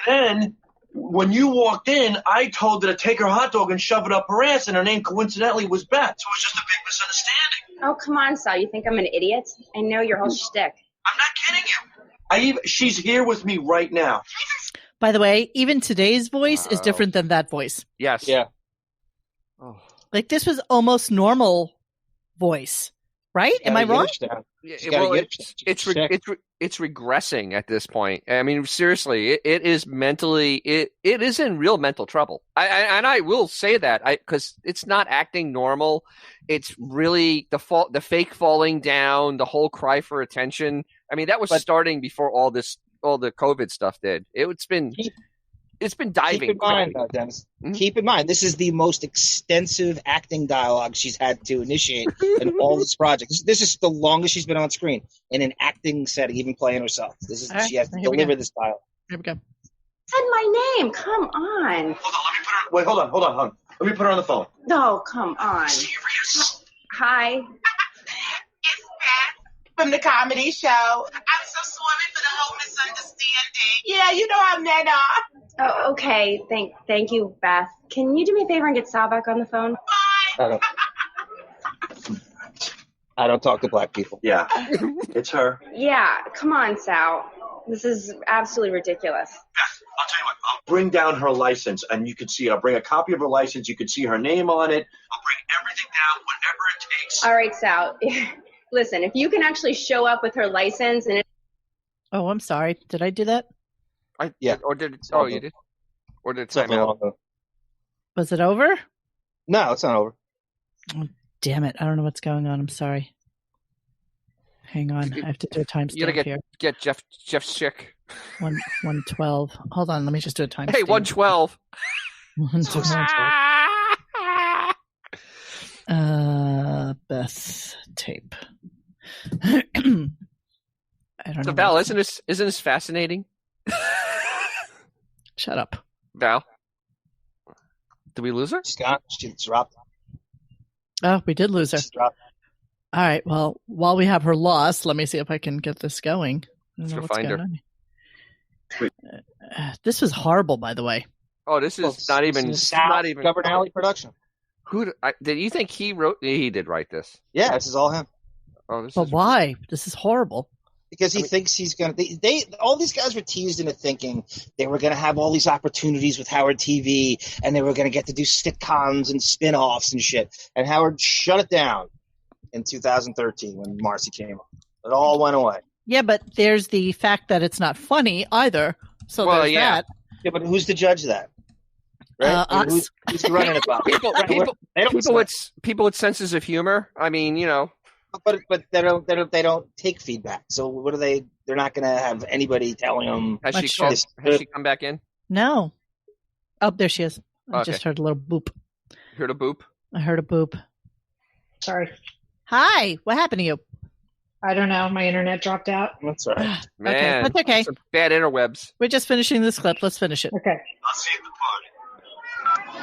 And then, when you walked in, I told her to take her hot dog and shove it up her ass, and her name coincidentally was Beth. So it was just a big misunderstanding. Oh, come on, Sal. You think I'm an idiot? I know your whole shtick. I'm not kidding you. She's here with me right now. By the way, even today's voice is different than that voice. Yes. Yeah. Oh. Like, this was almost normal voice, right? Am I wrong? It's regressing at this point. I mean, seriously, it is mentally it is in real mental trouble. I will say that because it's not acting normal. It's really the fake falling down, the whole cry for attention. I mean, that was starting before all the COVID stuff did. It's been diving. Keep in mind, though, Dennis. Mm-hmm. Keep in mind, this is the most extensive acting dialogue she's had to initiate in all this project. This is the longest she's been on screen in an acting setting, even playing herself. She has to deliver this dialogue. Here we go. Said my name. Come on. Hold on, hon. Let me put her on the phone. No, come on. Serious. Hi. It's Beth from the comedy show. I'm so sorry for the whole misunderstanding. Yeah, you know how men are. Oh, okay. Thank you, Beth. Can you do me a favor and get Sal back on the phone? I don't talk to black people. Yeah, it's her. Yeah, come on, Sal. This is absolutely ridiculous. Beth, I'll tell you what. I'll bring down her license, and you can see. I'll bring a copy of her license. You can see her name on it. I'll bring everything down, whatever it takes. All right, Sal. Listen, if you can actually show up with her license and Oh, I'm sorry. Did I do that? Or did it? Oh, you did. Or did it time out? Was it over? No, it's not over. Oh, damn it. I don't know what's going on. I'm sorry. Hang on. I have to do a timestamp You gotta here. get Jeff Schick. 112. Hold on. Let me just do a timestamp. Hey, 112. 112. Beth tape. I don't So know. Val, isn't this fascinating? Shut up. Val. Did we lose her? She dropped. Oh, we did lose her. She dropped. All right. Well, while we have her lost, let me see if I can get this going. Let's go find her. This was horrible, by the way. Oh, this is not even Governor Alley production. Did you think he wrote? He did write this. Yeah, this is all him. Oh, But why? This is horrible. Because he thinks he's gonna. They all these guys were teased into thinking they were gonna have all these opportunities with Howard TV, and they were gonna get to do sitcoms and spin-offs and shit. And Howard shut it down in 2013 when Marcy came on. It all went away. Yeah, but there's the fact that it's not funny either. So there's that. Yeah, but who's to judge that? Right? Us. Who's running it by? People with senses of humor. I mean, you know. But they don't take feedback. So what are they? They're not going to have anybody telling them. Has she come back in? No. Oh, there she is. I Okay. just heard a little boop. Heard a boop? I heard a boop. Sorry. Hi. What happened to you? I don't know. My internet dropped out. That's all right. Man, that's okay. some bad interwebs. We're just finishing this clip. Let's finish it. Okay. I'll see you at the party.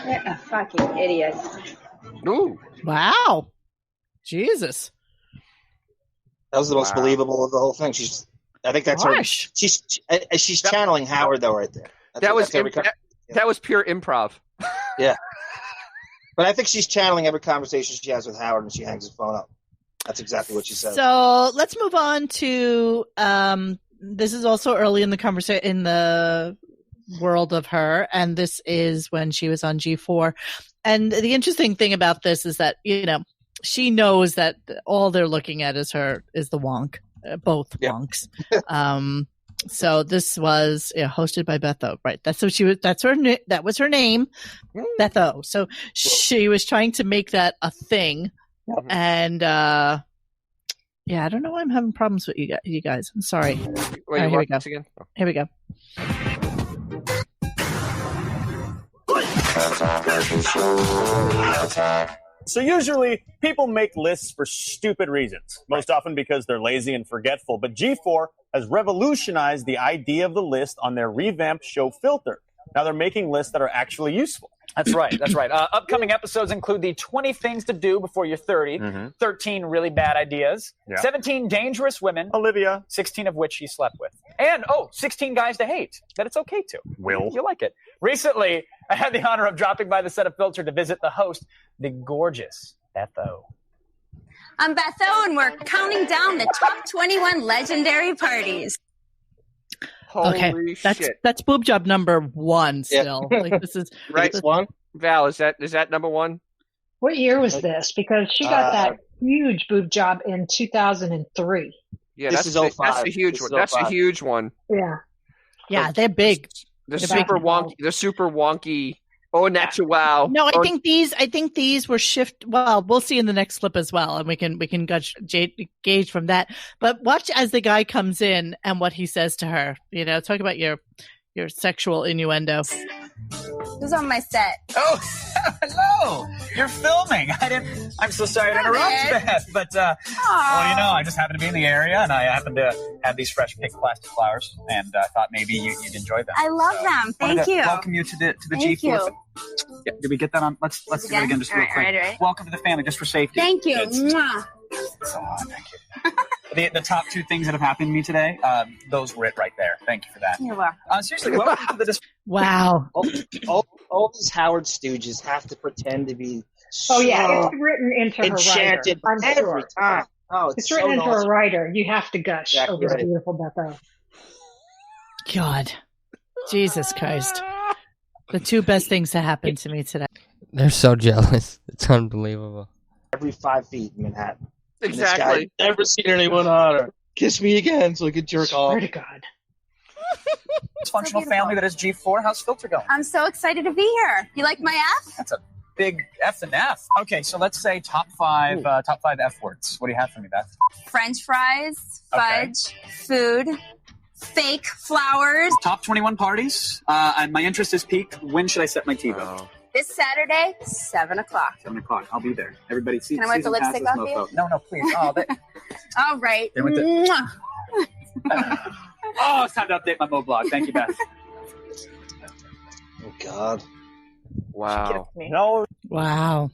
What a fucking idiot. Ooh. Wow. Jesus. That was the most believable of the whole thing. I think that's her. Gosh. She's channeling Howard though, right there. That was pure improv. Yeah. But I think she's channeling every conversation she has with Howard when she hangs his phone up. That's exactly what she says. So let's move on to this is also early in the conversation in the world of her, and this is when she was on G4. And the interesting thing about this is that, you know, she knows that all they're looking at is the wonk, both wonks. So this was hosted by Beth O, right? That was her name, Beth O. So she was trying to make that a thing. And I don't know why I'm having problems with you guys. I'm sorry. Wait, All right, here we go. Again? Oh. Here we go. So usually people make lists for stupid reasons, most often because they're lazy and forgetful. But G4 has revolutionized the idea of the list on their revamped show filter. Now they're making lists that are actually useful. That's right. That's right. Upcoming episodes include the 20 things to do before you're 30, 13 really bad ideas, 17 dangerous women, Olivia, 16 of which he slept with, and 16 guys to hate that it's okay to. Will. You like it. Recently, I had the honor of dropping by the set of Filter to visit the host, the gorgeous Beth O. I'm Beth O, and we're counting down the top 21 legendary parties. Holy shit. That's boob job number 1 still. Like, this is right. Val, is that number 1? What year was this? Because she got that huge boob job in 2003. Yeah, This is 05. That's a huge one. That's a huge one. Yeah. Yeah, they're big. The super wonky. Oh, natural. No, I think these were shift. Well, we'll see in the next clip as well, and we can gauge from that. But watch as the guy comes in and what he says to her. You know, talk about your sexual innuendo. Who's on my set? Oh, hello. You're filming. I'm so sorry to interrupt, Beth, but well, you know, I just happened to be in the area, and I happened to have these fresh picked plastic flowers, and I thought maybe you'd enjoy them. I love them. Thank you. Welcome you to the Thank G4. you. Yeah, did we get that on? Let's do it again just real quick. Right. Welcome to the family, just for safety. Thank you. Mwah. Thank you. The top 2 things that have happened to me today, those were it right there. Thank you for that. You're welcome. Seriously, welcome to the Wow. All these Howard stooges have to pretend to be Oh yeah, it's written into her enchanted writer. I'm every sure. time. Oh, It's so written into awesome. a writer. You have to gush Exactly over right. beautiful Beth O. God, Jesus Christ. The 2 best things that happened to me today. They're so jealous. It's unbelievable. Every 5 feet in Manhattan. Exactly. Never seen anyone hotter. Kiss me again so I could jerk off. Swear to God. dysfunctional family that is G4. How's Filter going? I'm so excited to be here. You like my app? That's a big F and F. Okay, so let's say top five F words. What do you have for me, Beth? French fries, Okay. fudge, food, fake flowers. Top 21 parties. And my interest is peaked. When should I set my TiVo? This Saturday, 7 o'clock. 7 o'clock. I'll be there. Everybody see. Can I wipe the season lipstick passes, off you? mofo. No, please. Oh, All right. They went to- Mwah. oh, it's time to update my Moblog. Thank you, Beth. Oh God. Wow. No. Wow.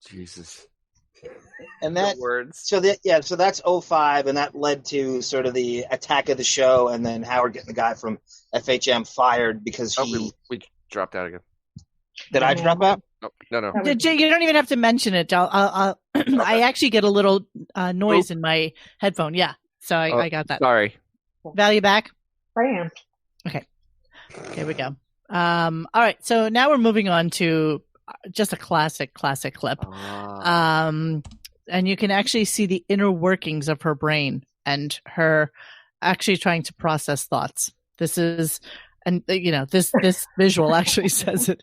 Jesus. And that words. So that's 05, and that led to sort of the attack of the show, and then Howard getting the guy from FHM fired because we dropped out again. Did I drop out? No. You don't even have to mention it. I actually get a little noise in my headphone. Yeah, so I got that. Sorry. Value back. I am. Okay. Here we go. All right. So now we're moving on to just a classic clip. And you can actually see the inner workings of her brain and her actually trying to process thoughts. This is, and this visual actually says it.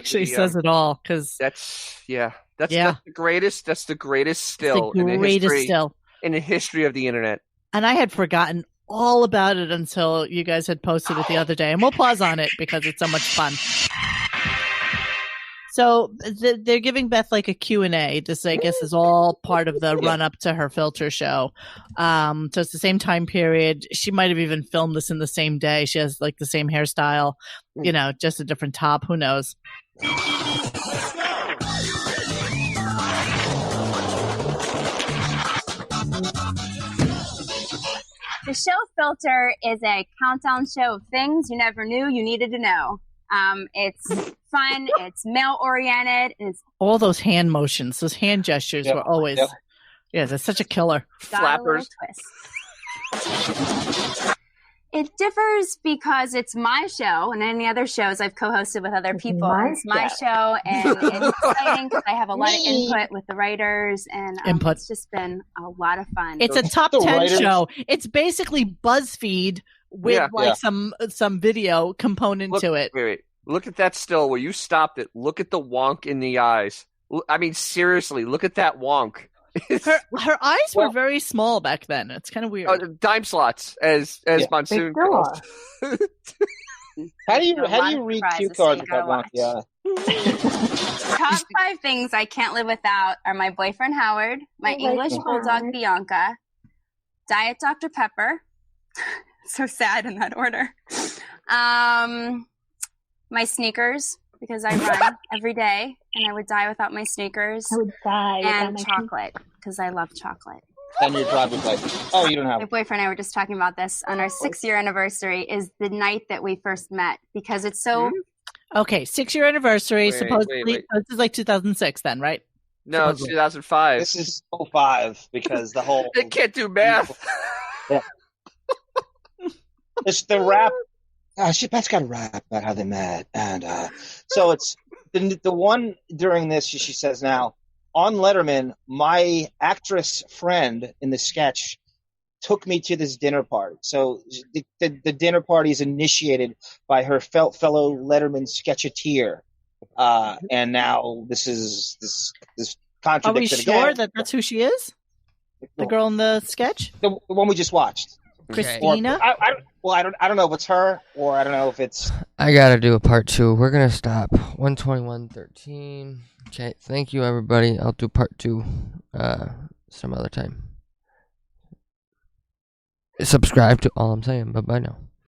Says it all, because that's the greatest. That's the greatest still in the history of the internet. And I had forgotten all about it until you guys had posted it the other day, and we'll pause on it because it's so much fun. So they're giving Beth like a Q&A. This, I guess, is all part of the run up to her filter show. So it's the same time period. She might have even filmed this in the same day. She has like the same hairstyle, just a different top. Who knows? The show Filter is a countdown show of things you never knew you needed to know. It's fun. It's male-oriented. It's all those hand motions, those hand gestures were always, that's such a killer. Flappers. It differs because it's my show, and any other shows I've co-hosted with other people. It's my show, and it's exciting because I have a lot of input with the writers, and it's just been a lot of fun. It's a top 10 show. It's basically BuzzFeed with some video component to it. Wait. Look at that still where you stopped it. Look at the wonk in the eyes. I mean, seriously, look at that wonk. Her eyes were very small back then. It's kind of weird. Dime slots, as Monsoon calls. How do you read cue cards with that wonk? Yeah. Top 5 things I can't live without are my boyfriend Howard, my English bulldog Bianca, Diet Dr. Pepper. So sad in that order. My sneakers, because I run every day and I would die without my sneakers. I would die without and my chocolate, because I love chocolate. And your driver's license. Oh, you don't have My boyfriend and I were just talking about this. On our 6-year anniversary is the night that we first met, because it's so... Okay, 6-year anniversary. Wait, supposedly, wait. This is like 2006 then, right? No, it's 2005. This is 05 because the whole... They can't do math. Yeah. It's the rap. Beth's got a rap about how they met, and so it's the one during this. She says now on Letterman, my actress friend in the sketch took me to this dinner party. So the dinner party is initiated by her fellow Letterman sketcheteer, and now this contradicts. Are we it sure again. that's who she is? The girl in the sketch? The one we just watched. Christina? I don't know if it's her, or I don't know if it's... I gotta do a part 2. We're gonna stop 121:13. Okay, thank you everybody. I'll do part 2 some other time. Subscribe to all I'm saying. Bye-bye now.